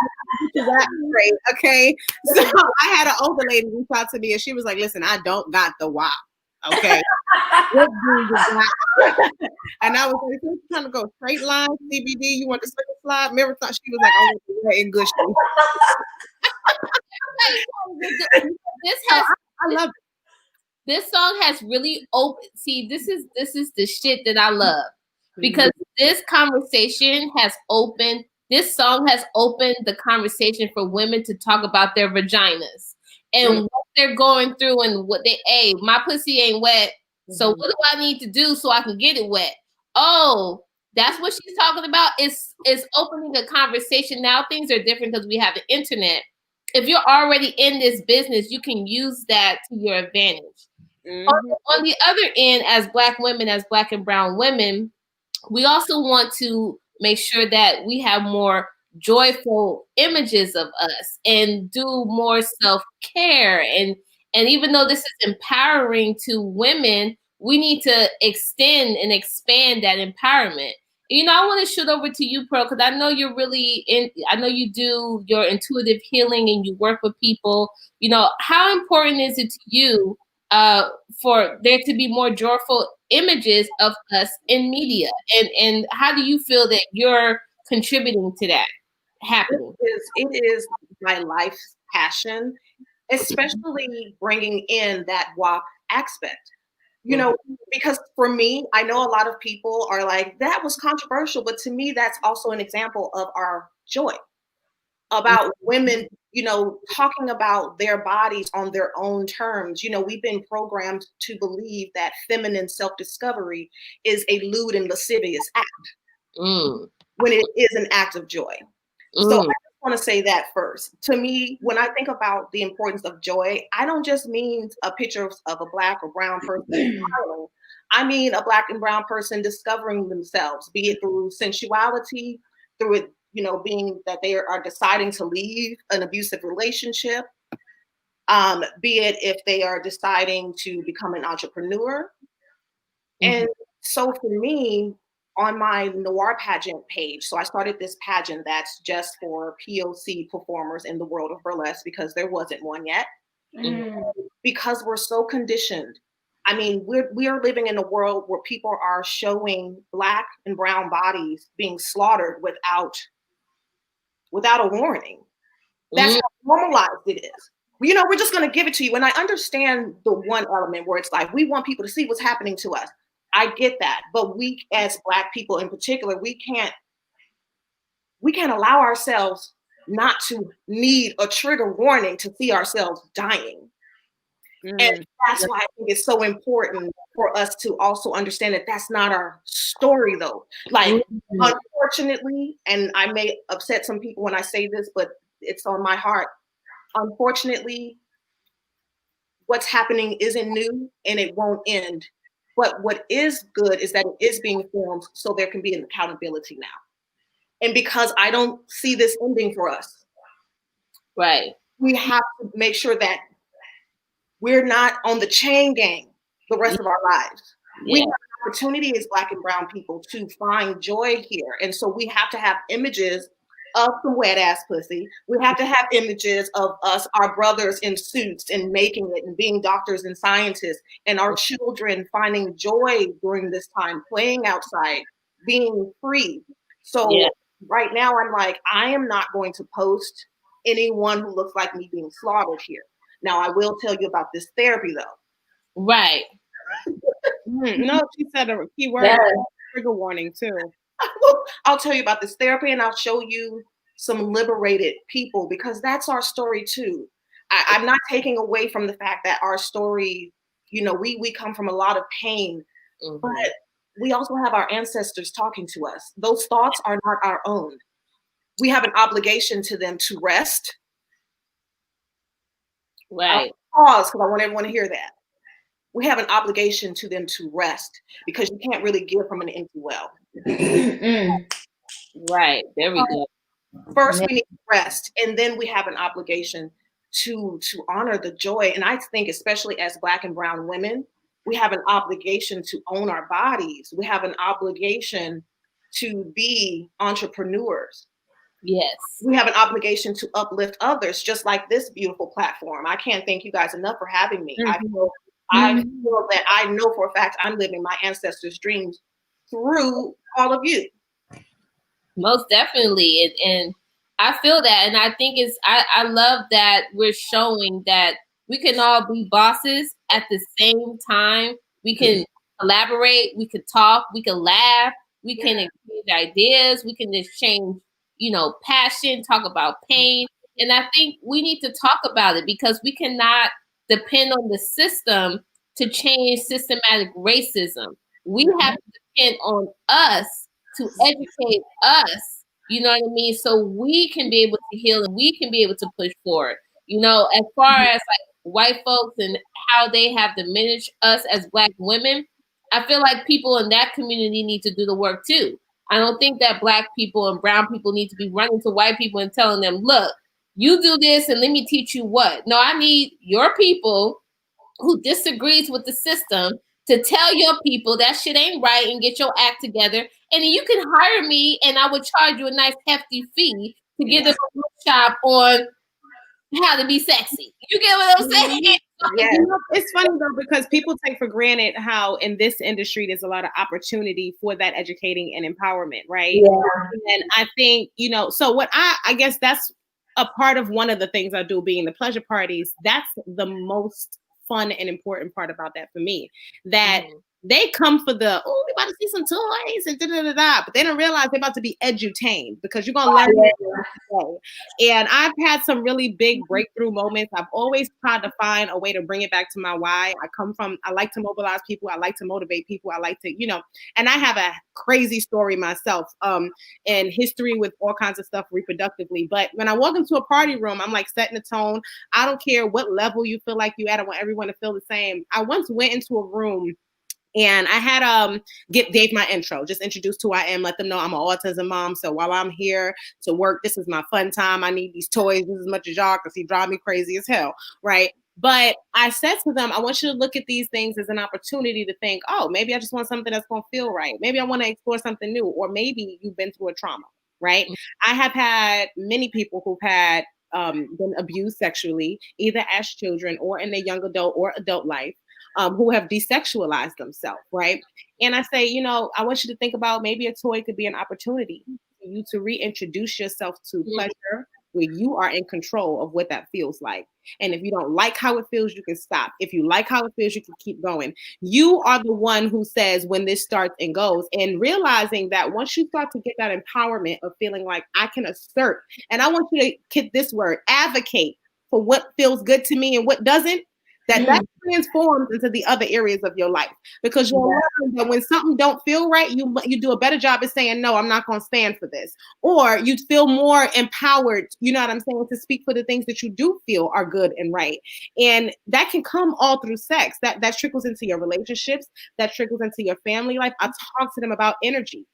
that straight, okay? So I had an older lady reach out to me, and she was like, "Listen, I don't got the WAP, okay?" What do you got? And I was like, "You trying to go straight line CBD? You want the slip slide?" Marathon? She was like, "I want the wet and gushy." I love it. This song has really opened. See, this is the shit that I love, because this conversation has opened. This song has opened the conversation for women to talk about their vaginas and what they're going through and what my pussy ain't wet. So what do I need to do so I can get it wet? Oh, that's what she's talking about. It's opening a conversation. Now things are different because we have the internet. If you're already in this business, you can use that to your advantage. On the other end, as Black women, as Black and brown women, we also want to make sure that we have more joyful images of us and do more self-care. And even though this is empowering to women, we need to extend and expand that empowerment. I want to shoot over to you, Perle, because I know you're really I know you do your intuitive healing and you work with people. How important is it to you for there to be more joyful images of us in media? And how do you feel that you're contributing to that happening? It is my life's passion, especially bringing in that WAP aspect. Because for me, I know a lot of people are like, that was controversial, but to me, that's also an example of our joy about women, talking about their bodies on their own terms. We've been programmed to believe that feminine self-discovery is a lewd and lascivious act when it is an act of joy. So I just want to say that first. To me, when I think about the importance of joy, I don't just mean a picture of a Black or brown person smiling. I mean a Black and brown person discovering themselves, be it through sensuality, through it, being that they are deciding to leave an abusive relationship, be it if they are deciding to become an entrepreneur, And so for me, on my Noire pageant page, so I started this pageant that's just for POC performers in the world of burlesque because there wasn't one yet. Because we're so conditioned. I mean, we are living in a world where people are showing Black and brown bodies being slaughtered without a warning. That's how normalized it is. You know, we're just going to give it to you. And I understand the one element where it's like, we want people to see what's happening to us. I get that. But we, as Black people in particular, we can't allow ourselves not to need a trigger warning to see ourselves dying. And that's why I think it's so important for us to also understand that that's not our story, though. Like, unfortunately, and I may upset some people when I say this, but it's on my heart. Unfortunately, what's happening isn't new and it won't end. But what is good is that it is being filmed so there can be an accountability now. And because I don't see this ending for us, right, we have to make sure that we're not on the chain gang the rest of our lives. We have an opportunity as Black and brown people to find joy here. And so we have to have images of some wet ass pussy. We have to have images of us, our brothers in suits and making it and being doctors and scientists, and our children finding joy during this time, playing outside, being free. So right now I'm like, I am not going to post anyone who looks like me being slaughtered here. Now, I will tell you about this therapy, though. Right. No, she said a key word, trigger warning, too. I'll tell you about this therapy, and I'll show you some liberated people, because that's our story, too. I'm not taking away from the fact that our story, you know, we come from a lot of pain, but we also have our ancestors talking to us. Those thoughts are not our own. We have an obligation to them to rest. Right. I'll pause because I want everyone to hear that. We have an obligation to them to rest, because you can't really give from an empty well. Right. There we go. First, we need to rest, and then we have an obligation to honor the joy. And I think, especially as Black and brown women, we have an obligation to own our bodies. We have an obligation to be entrepreneurs. Yes. We have an obligation to uplift others, just like this beautiful platform. I can't thank you guys enough for having me. I feel that I know for a fact I'm living my ancestors' dreams through all of you. Most definitely. And I feel that. And I think I love that we're showing that we can all be bosses at the same time. We can collaborate, we can talk, we can laugh, we can exchange ideas, we can exchange, you know, passion, talk about pain. And I think we need to talk about it, because we cannot depend on the system to change systematic racism. We have to depend on us to educate us, you know what I mean? So we can be able to heal and we can be able to push forward. You know, as far as like white folks and how they have diminished us as Black women, I feel like people in that community need to do the work too. I don't think that Black people and brown people need to be running to white people and telling them, look, you do this and let me teach you what. No, I need your people who disagrees with the system to tell your people that shit ain't right and get your act together. And then you can hire me and I would charge you a nice hefty fee to get them a workshop on how to be sexy. You get what I'm saying? Yeah. You know, it's funny though, because people take for granted how in this industry there's a lot of opportunity for that educating and empowerment, right? Yeah. And I think, you know, so what I guess that's a part of one of the things I do, being the pleasure parties. That's the most fun and important part about that for me. That they come for the, oh, we about to see some toys and da-da-da-da, but they don't realize they're about to be edutained, because you're going to learn. And I've had some really big breakthrough moments. I've always tried to find a way to bring it back to my why. I like to mobilize people. I like to motivate people. I like to, you know, and I have a crazy story myself and history with all kinds of stuff reproductively. But when I walk into a party room, I'm like setting the tone. I don't care what level you feel like you at. I want everyone to feel the same. I once went into a room and I had gave my intro, just introduced who I am, let them know I'm an autism mom. So while I'm here to work, this is my fun time. I need these toys as much as y'all, because he drive me crazy as hell, right? But I said to them, I want you to look at these things as an opportunity to think, oh, maybe I just want something that's going to feel right. Maybe I want to explore something new, or maybe you've been through a trauma, right? I have had many people who've had been abused sexually, either as children or in their young adult or adult life, who have desexualized themselves, right? And I say, I want you to think about maybe a toy could be an opportunity for you to reintroduce yourself to pleasure where you are in control of what that feels like. And if you don't like how it feels, you can stop. If you like how it feels, you can keep going. You are the one who says when this starts and goes, and realizing that once you start to get that empowerment of feeling like I can assert, and I want you to get this word, advocate for what feels good to me and what doesn't, that transforms into the other areas of your life, because you'll learn that when something don't feel right, you do a better job of saying, no, I'm not going to stand for this. Or you feel more empowered, you know what I'm saying, to speak for the things that you do feel are good and right. And that can come all through sex. That trickles into your relationships, that trickles into your family life. I talk to them about energy,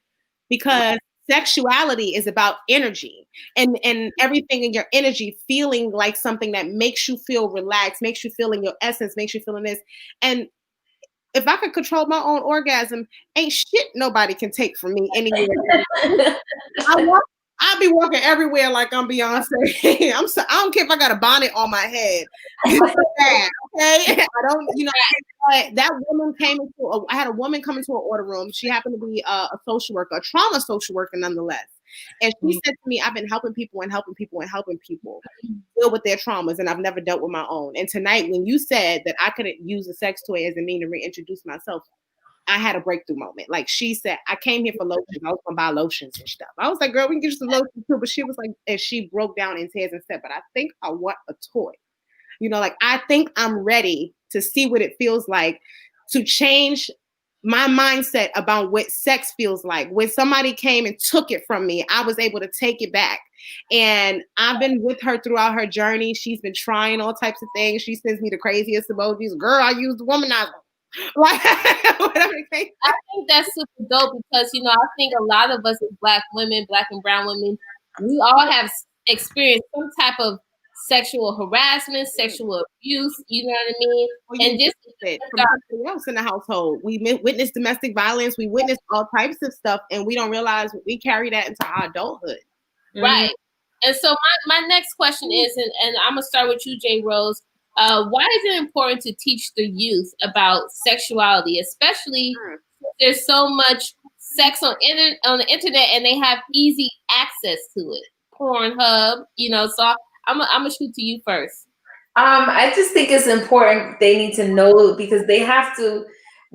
because sexuality is about energy, and everything in your energy feeling like something that makes you feel relaxed, makes you feel in your essence, makes you feel in this. And if I could control my own orgasm, ain't shit nobody can take from me anywhere. I'll be walking everywhere like I'm Beyonce. I don't care if I got a bonnet on my head. Okay, I don't. That woman I had a woman come into an order room. She happened to be a social worker, a trauma social worker, nonetheless. And she said to me, "I've been helping people and helping people and helping people deal with their traumas, and I've never dealt with my own." And tonight, when you said that I could use a sex toy as a mean to reintroduce myself, I had a breakthrough moment. Like she said, I came here for lotions. I was gonna buy lotions and stuff. I was like, girl, we can get you some lotions too. But she was like, and she broke down in tears and said, but I think I want a toy. I think I'm ready to see what it feels like to change my mindset about what sex feels like. When somebody came and took it from me, I was able to take it back. And I've been with her throughout her journey. She's been trying all types of things. She sends me the craziest emojis. Girl, I used womanizer. I think that's super dope, because I think a lot of us as Black women, Black and brown women, we all have experienced some type of sexual harassment, sexual abuse. You know what I mean? And just from somebody else in the household, we witness domestic violence, we witness all types of stuff, and we don't realize we carry that into our adulthood. Right. And so my next question is, and I'm gonna start with you, J. Rose. Why is it important to teach the youth about sexuality, especially since there's so much sex on the internet and they have easy access to it? Pornhub, so I'm gonna shoot to you first. I just think it's important they need to know, because they have to,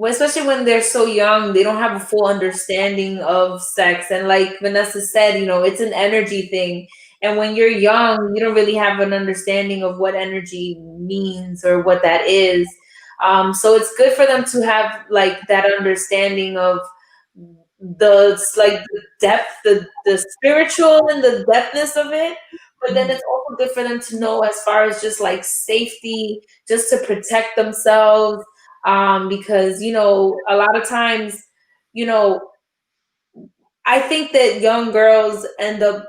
especially when they're so young, they don't have a full understanding of sex. And like Vanessa said, it's an energy thing. And when you're young, you don't really have an understanding of what energy means or what that is. So it's good for them to have like that understanding of the depth, the spiritual and the depthness of it. But then it's also good for them to know as far as just like safety, just to protect themselves. Because, a lot of times, I think that young girls end up,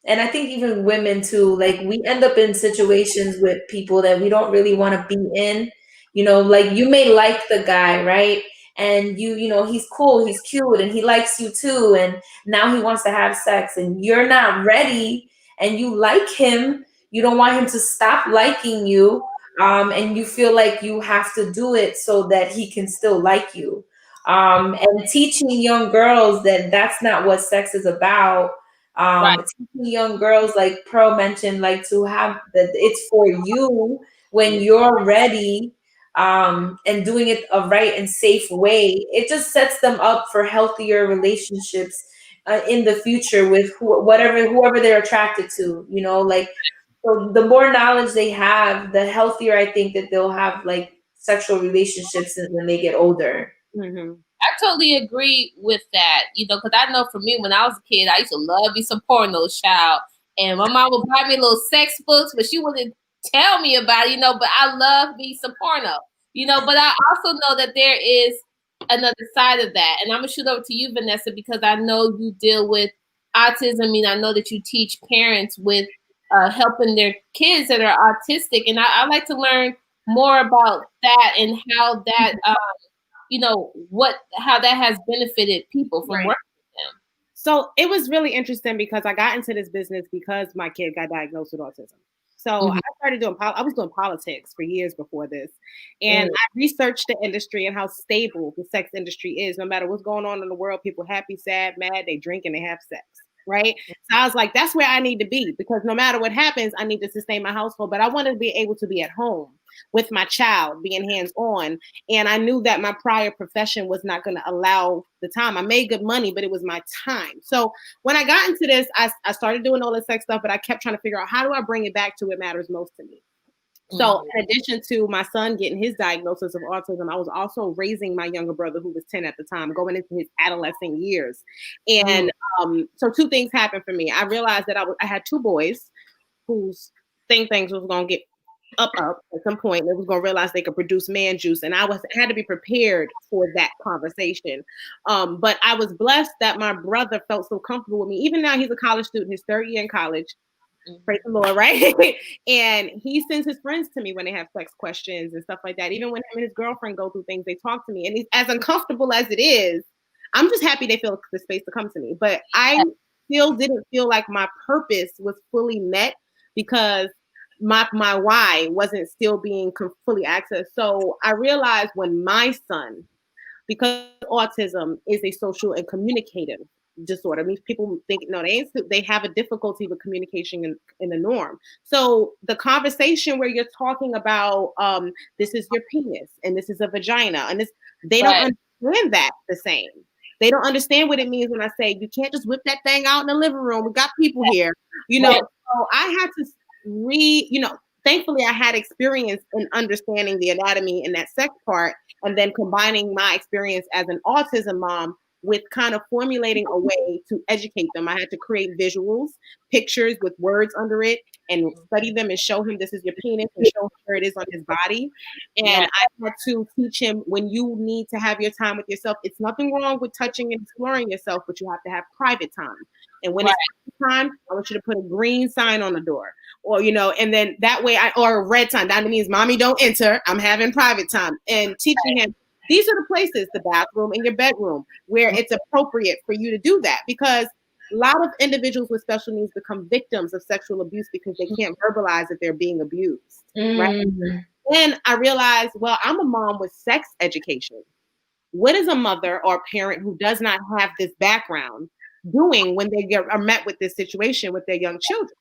and I think even women too, like we end up in situations with people that we don't really want to be in. Like you may like the guy, right? And he's cool, he's cute, and he likes you too. And now he wants to have sex, and you're not ready, and you like him. You don't want him to stop liking you. And you feel like you have to do it so that he can still like you. And teaching young girls that that's not what sex is about. Right. Teaching young girls, like Perle mentioned, like to have that it's for you when you're ready, and doing it a right and safe way. It just sets them up for healthier relationships in the future with whoever they're attracted to. So the more knowledge they have, the healthier I think that they'll have like sexual relationships when they get older. Mm-hmm. I totally agree with that, because I know for me, when I was a kid, I used to love me some porno, child. And my mom would buy me little sex books, but she wouldn't tell me about it, but I love me some porno, but I also know that there is another side of that. And I'm going to shoot over to you, Vanessa, because I know you deal with autism. I know that you teach parents with helping their kids that are autistic, and I like to learn more about that and how that how that has benefited people from working with them. So it was really interesting because I got into this business because my kid got diagnosed with autism. So I started I was doing politics for years before this. And I researched the industry and how stable the sex industry is. No matter what's going on in the world, people happy, sad, mad, they drink and they have sex. Right. So I was like, that's where I need to be, because no matter what happens, I need to sustain my household. But I wanted to be able to be at home with my child, being hands-on. And I knew that my prior profession was not going to allow the time. I made good money, but it was my time. So when I got into this, I started doing all this sex stuff, but I kept trying to figure out, how do I bring it back to what matters most to me? So in addition to my son getting his diagnosis of autism, I was also raising my younger brother, who was 10 at the time, going into his adolescent years. And so two things happened for me. I realized that I had two boys whose things was going to get up at some point. They was going to realize they could produce man juice. And I had to be prepared for that conversation. But I was blessed that my brother felt so comfortable with me. Even now, he's a college student, his third year in college. Praise the Lord, right? And he sends his friends to me when they have sex questions and stuff like that. Even when him and his girlfriend go through things, they talk to me. And he's, as uncomfortable as it is, I'm just happy they feel the space to come to me. But I still didn't feel like my purpose was fully met, because my why wasn't still being fully accessed. So I realized when my son, because autism is a social and communicative disorder, means people think they have a difficulty with communication in the norm. So the conversation where you're talking about this is your penis and this is a vagina and this, they don't understand that the same. They don't understand what it means when I say you can't just whip that thing out in the living room. We got people here, So I had to thankfully I had experience in understanding the anatomy and that sex part, and then combining my experience as an autism mom with kind of formulating a way to educate them. I had to create visuals, pictures with words under it, and study them and show him this is your penis and show him where it is on his body. And I had to teach him, when you need to have your time with yourself, it's nothing wrong with touching and exploring yourself, but you have to have private time. And when it's time, I want you to put a green sign on the door, or, and then that way or a red sign. That means mommy don't enter. I'm having private time, and teaching him these are the places, the bathroom and your bedroom, where it's appropriate for you to do that. Because a lot of individuals with special needs become victims of sexual abuse because they can't verbalize that they're being abused. Right. Then I realized, well, I'm a mom with sex education. What is a mother or parent who does not have this background doing when they are met with this situation with their young children?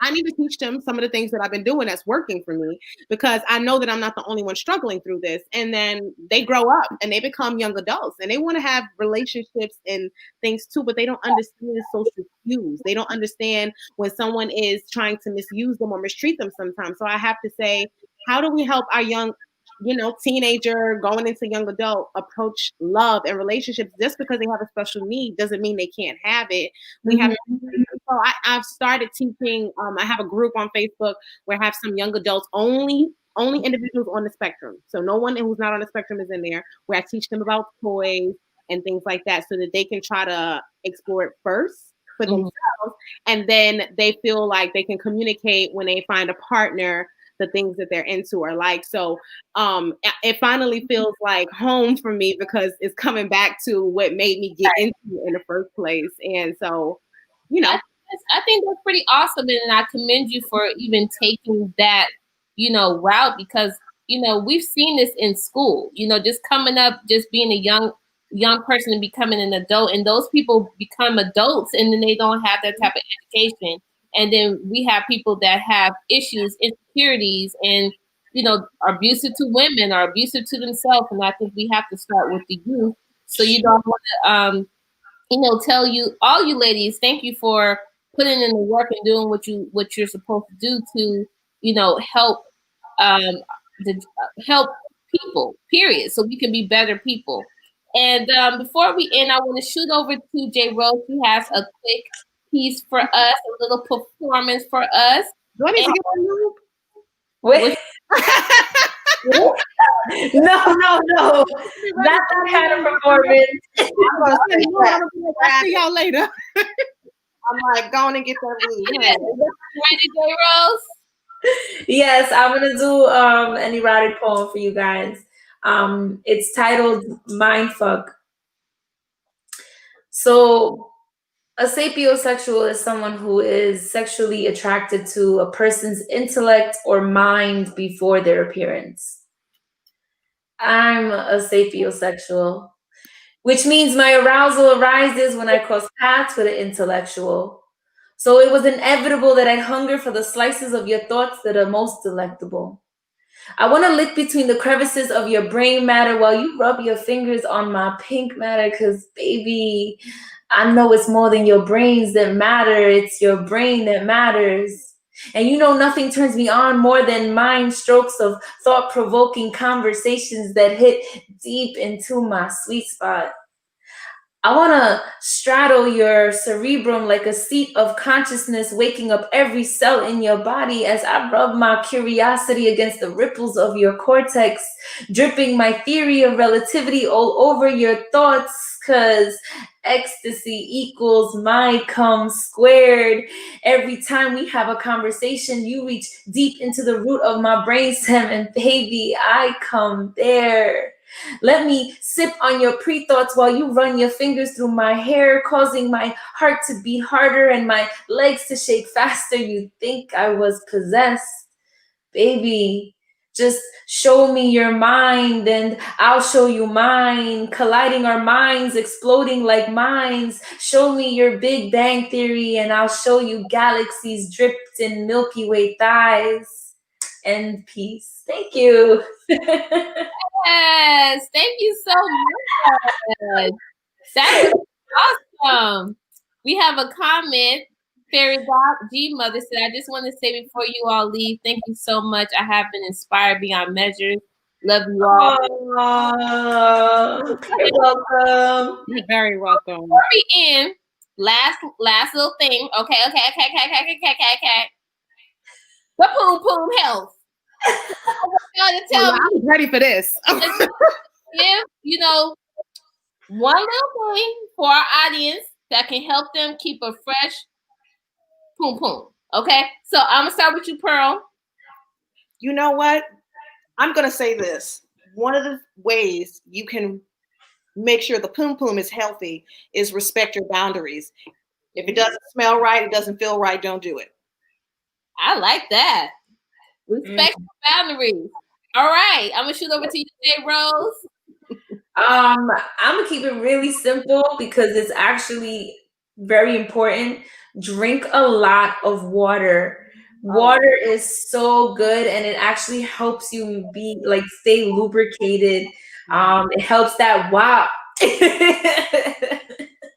I need to teach them some of the things that I've been doing that's working for me, because I know that I'm not the only one struggling through this. And then they grow up and they become young adults and they want to have relationships and things too, but they don't understand the social cues. They don't understand when someone is trying to misuse them or mistreat them sometimes. So I have to say, how do we help our young teenager going into young adult approach love and relationships? Just because they have a special need doesn't mean they can't have it. We have. So I've started teaching. I have a group on Facebook where I have some young adults, only individuals on the spectrum. So no one who's not on the spectrum is in there, where I teach them about toys and things like that, so that they can try to explore it first for themselves, and then they feel like they can communicate when they find a partner the things that they're into or like. So it finally feels like home for me, because it's coming back to what made me get into it in the first place. And so, I think that's pretty awesome. And I commend you for even taking that, route, because, we've seen this in school, just coming up, just being a young person and becoming an adult, and those people become adults and then they don't have that type of education. And then we have people that have issues, insecurities, and, are abusive to women or abusive to themselves. And I think we have to start with the youth. So you don't want to, tell you, all you ladies, thank you for putting in the work and doing what you're supposed to do to, help help people, period. So we can be better people. And before we end, I want to shoot over to J. Rose. He has a quick piece for us, a little performance for us. Do I need to get one move? Wait. No. Not that kind of performance. I'll see y'all later. I'm like, go on and get that woo. Yes. Ready, J Rose? Yes, I'm gonna do an erotic poem for you guys. It's titled Mindfuck. So a sapiosexual is someone who is sexually attracted to a person's intellect or mind before their appearance. I'm a sapiosexual, which means my arousal arises when I cross paths with an intellectual. So it was inevitable that I'd hunger for the slices of your thoughts that are most delectable. I want to lick between the crevices of your brain matter while you rub your fingers on my pink matter, because, baby, I know it's more than your brains that matter. It's your brain that matters. And you know nothing turns me on more than mind strokes of thought-provoking conversations that hit deep into my sweet spot. I want to straddle your cerebrum like a seat of consciousness, waking up every cell in your body as I rub my curiosity against the ripples of your cortex, dripping my theory of relativity all over your thoughts, because ecstasy equals my cum squared. Every time we have a conversation, you reach deep into the root of my brainstem, and baby, I come there. Let me sip on your pre-thoughts while you run your fingers through my hair, causing my heart to beat harder and my legs to shake faster. You think I was possessed? Baby, just show me your mind and I'll show you mine. Colliding our minds, exploding like mines. Show me your Big Bang Theory and I'll show you galaxies dripped in Milky Way thighs. And peace. Thank you. Yes, thank you so much. That was awesome. We have a comment. Fairy God G Mother said, I just want to say before you all leave, thank you so much. I have been inspired beyond measures. Love you all. You're welcome. You're very welcome. Before we end, last little thing. Okay. The poom poom health. I tell me, I'm ready for this. if one little thing for our audience that can help them keep a fresh poom poom. Okay, so I'm gonna start with you, Perle. You know what? I'm gonna say this. One of the ways you can make sure the poom poom is healthy is respect your boundaries. If it doesn't smell right, it doesn't feel right, don't do it. I like that. Respect your boundaries. All right, I'm gonna shoot over to you, J Rose. I'm gonna keep it really simple because it's actually very important. Drink a lot of water. Water is so good and it actually helps you stay lubricated. It helps that wow. Yes.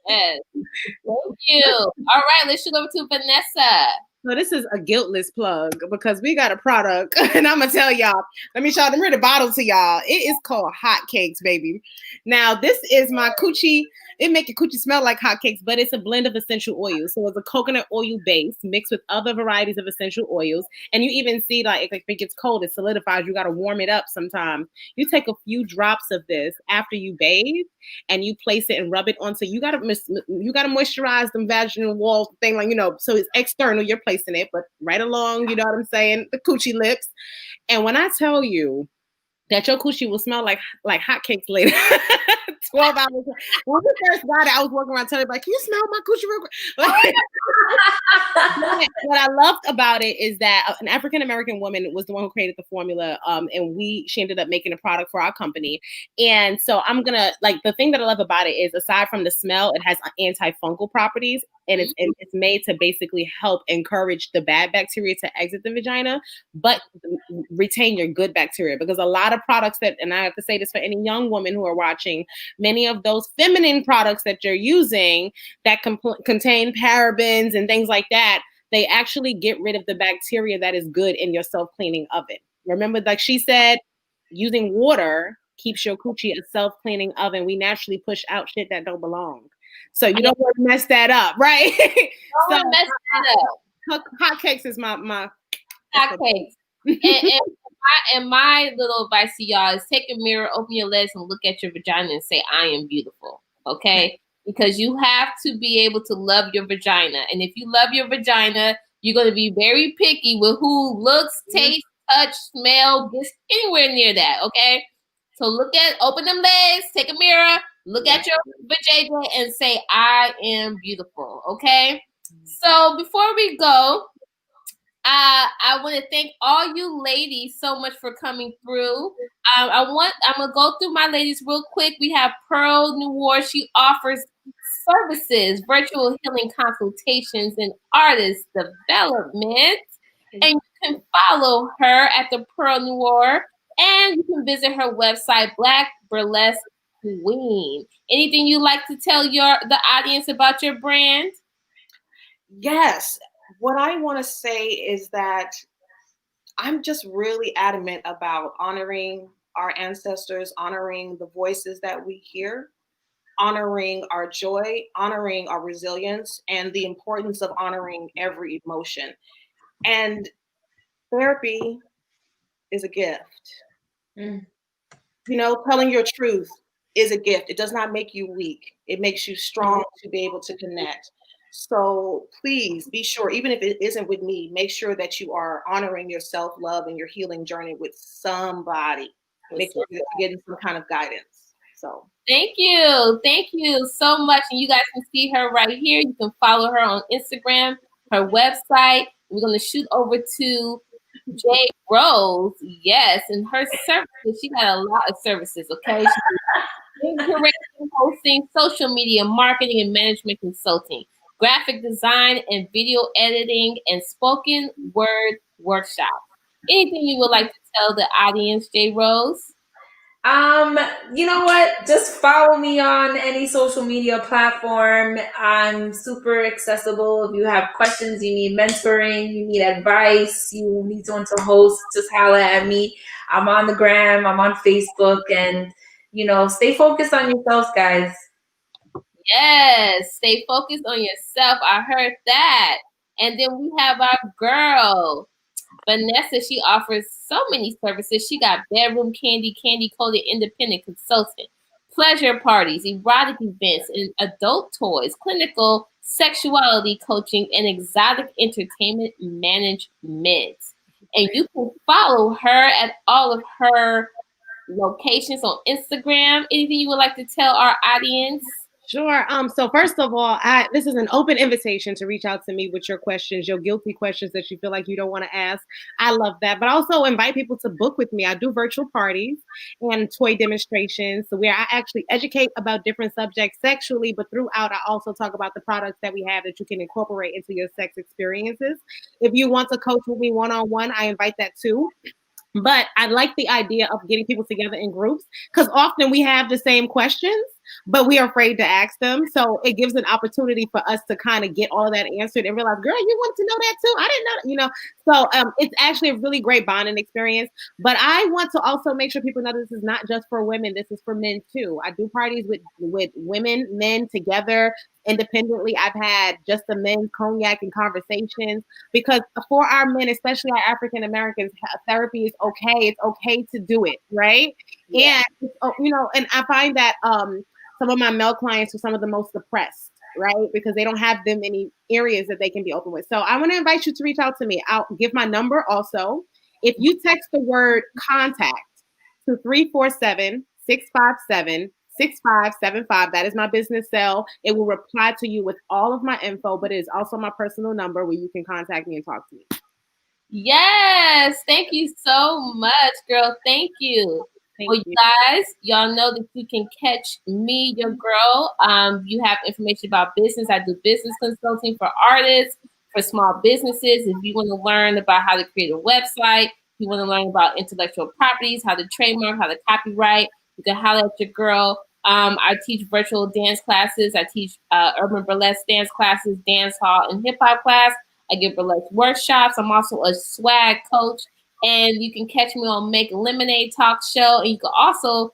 Thank you. All right, let's shoot over to Vanessa. So this is a guiltless plug because we got a product and I'm gonna tell y'all. Let me show them here the bottle to y'all. It is called Hotcakes, baby. Now this is my coochie. It make your coochie smell like hotcakes, but it's a blend of essential oils. So it's a coconut oil base mixed with other varieties of essential oils. And you even see if it gets cold, it solidifies. You got to warm it up sometimes. You take a few drops of this after you bathe and you place it and rub it on. So you got to moisturize the vaginal wall thing, so it's external. You're placing it, but right along, you know what I'm saying? The coochie lips. And when I tell you that your coochie will smell like hotcakes later. 12 hours. When we first got it, I was walking around telling everybody, can you smell my coochie real quick? What I loved about it is that an African-American woman was the one who created the formula. And she ended up making a product for our company. And so I'm going to, the thing that I love about it is aside from the smell, it has antifungal properties. And it's made to basically help encourage the bad bacteria to exit the vagina, but retain your good bacteria. Because a lot of products and I have to say this for any young women who are watching, many of those feminine products that you're using that contain parabens and things like that, they actually get rid of the bacteria that is good in your self-cleaning oven. Remember, like she said, using water keeps your coochie a self-cleaning oven. We naturally push out shit that don't belong. So you don't want to mess that up, right? Don't mess that up. Hotcakes is my hotcakes. and my little advice to y'all is take a mirror, open your legs, and look at your vagina and say, I am beautiful. Okay? because you have to be able to love your vagina. And if you love your vagina, you're going to be very picky with who looks, tastes, touch, smell, gets anywhere near that, okay? So open them legs, take a mirror, look at your vajayjay and say, I am beautiful, okay? So before we go, I want to thank all you ladies so much for coming through. I'm gonna go through my ladies real quick. We have Perle Noire. She offers services, virtual healing consultations, and artist development. And you can follow her at the Perle Noire, and you can visit her website, Black Burlesque Queen. Anything you like to tell the audience about your brand? Yes. What I want to say is that I'm just really adamant about honoring our ancestors, honoring the voices that we hear, honoring our joy, honoring our resilience, and the importance of honoring every emotion. And therapy is a gift. Mm. You know, telling your truth is a gift. It does not make you weak. It makes you strong to be able to connect. So please be sure, even if it isn't with me, make sure that you are honoring your self-love and your healing journey with somebody. Make sure that you're getting some kind of guidance. So thank you so much. And you guys can see her right here. You can follow her on Instagram, her website. We're going to shoot over to J Rose. Yes, and her services. She got a lot of services, okay? She's curating, hosting, social media marketing and management consulting, graphic design and video editing, and spoken word workshops. Anything you would like to tell the audience, J Rose? You know what? Just follow me on any social media platform. I'm super accessible. If you have questions, you need mentoring, you need advice, you need someone to host, just holla at me. I'm on the gram, I'm on Facebook, and stay focused on yourselves, guys. Yes, stay focused on yourself. I heard that. And then we have our girl, Vanessa. She offers so many services. She got bedroom candy coded independent consultant, pleasure parties, erotic events, and adult toys, clinical sexuality coaching, and exotic entertainment management. And you can follow her at all of her locations on Instagram. Anything you would like to tell our audience? Sure. So first of all, this is an open invitation to reach out to me with your questions, your guilty questions that you feel like you don't want to ask. I love that. But also invite people to book with me. I do virtual parties and toy demonstrations where I actually educate about different subjects sexually, but throughout I also talk about the products that we have that you can incorporate into your sex experiences. If you want to coach with me one-on-one, I invite that too. But I like the idea of getting people together in groups because often we have the same questions, but we are afraid to ask them. So it gives an opportunity for us to kind of get all that answered and realize, girl, you want to know that too? I didn't know, So it's actually a really great bonding experience. But I want to also make sure people know this is not just for women. This is for men too. I do parties with women, men together. Independently, I've had just the men's cognac and conversations because for our men, especially our African Americans, therapy is okay. It's okay to do it, right? Yeah. And I find that some of my male clients are some of the most depressed, right? Because they don't have that many areas that they can be open with. So I want to invite you to reach out to me. I'll give my number also. If you text the word contact to 347-657-6575. That is my business cell. It will reply to you with all of my info, but it is also my personal number where you can contact me and talk to me. Yes. Thank you so much, girl. Thank you. You guys, y'all know that you can catch me, your girl. You have information about business. I do business consulting for artists, for small businesses. If you want to learn about how to create a website, you want to learn about intellectual properties, how to trademark, how to copyright, you can holler at your girl. I teach virtual dance classes. I teach urban burlesque dance classes, dance hall, and hip hop class. I give burlesque workshops. I'm also a swag coach. And you can catch me on Make Lemonade Talk Show. And you can also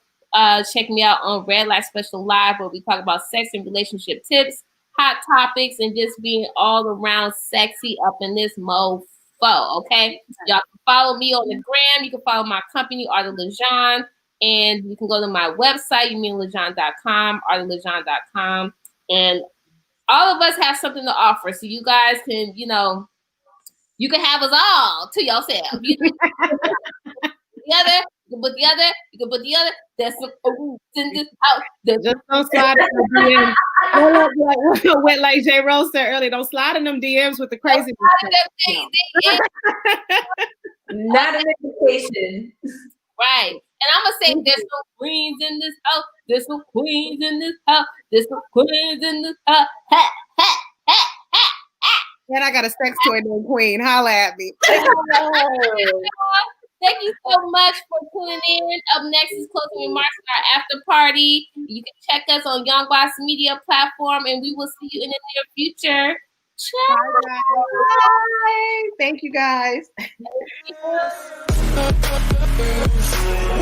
check me out on Red Light Special Live, where we talk about sex and relationship tips, hot topics, and just being all around sexy up in this mofo. Okay? Y'all can follow me on the gram. You can follow my company, Art of Legohn. And you can go to my website, youmeanlegohn.com, artoflegohn.com. And all of us have something to offer. So you guys can, you know, you can have us all to yourself. You know? The other, you can put the other, you can put the other. There's some in this house. Just don't slide in the DMs. Don't went like J. Rose said earlier. Don't slide in them DMs with the crazy. Not an invitation. Right. And I'm gonna say there's some queens in this house. There's some queens in this house. There's some queens in this house. Ha, ha, ha, ha, ha. And I got a sex toy named Queen. Holla at me. Thank you so much for tuning in. Up next is closing remarks on our after party. You can check us on Young Boss Media platform, and we will see you in the near future. Ciao. Bye. Thank you guys. Thank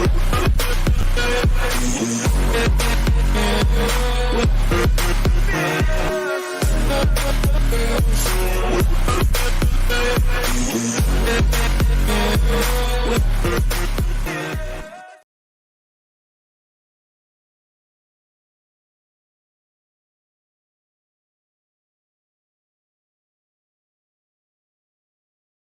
you.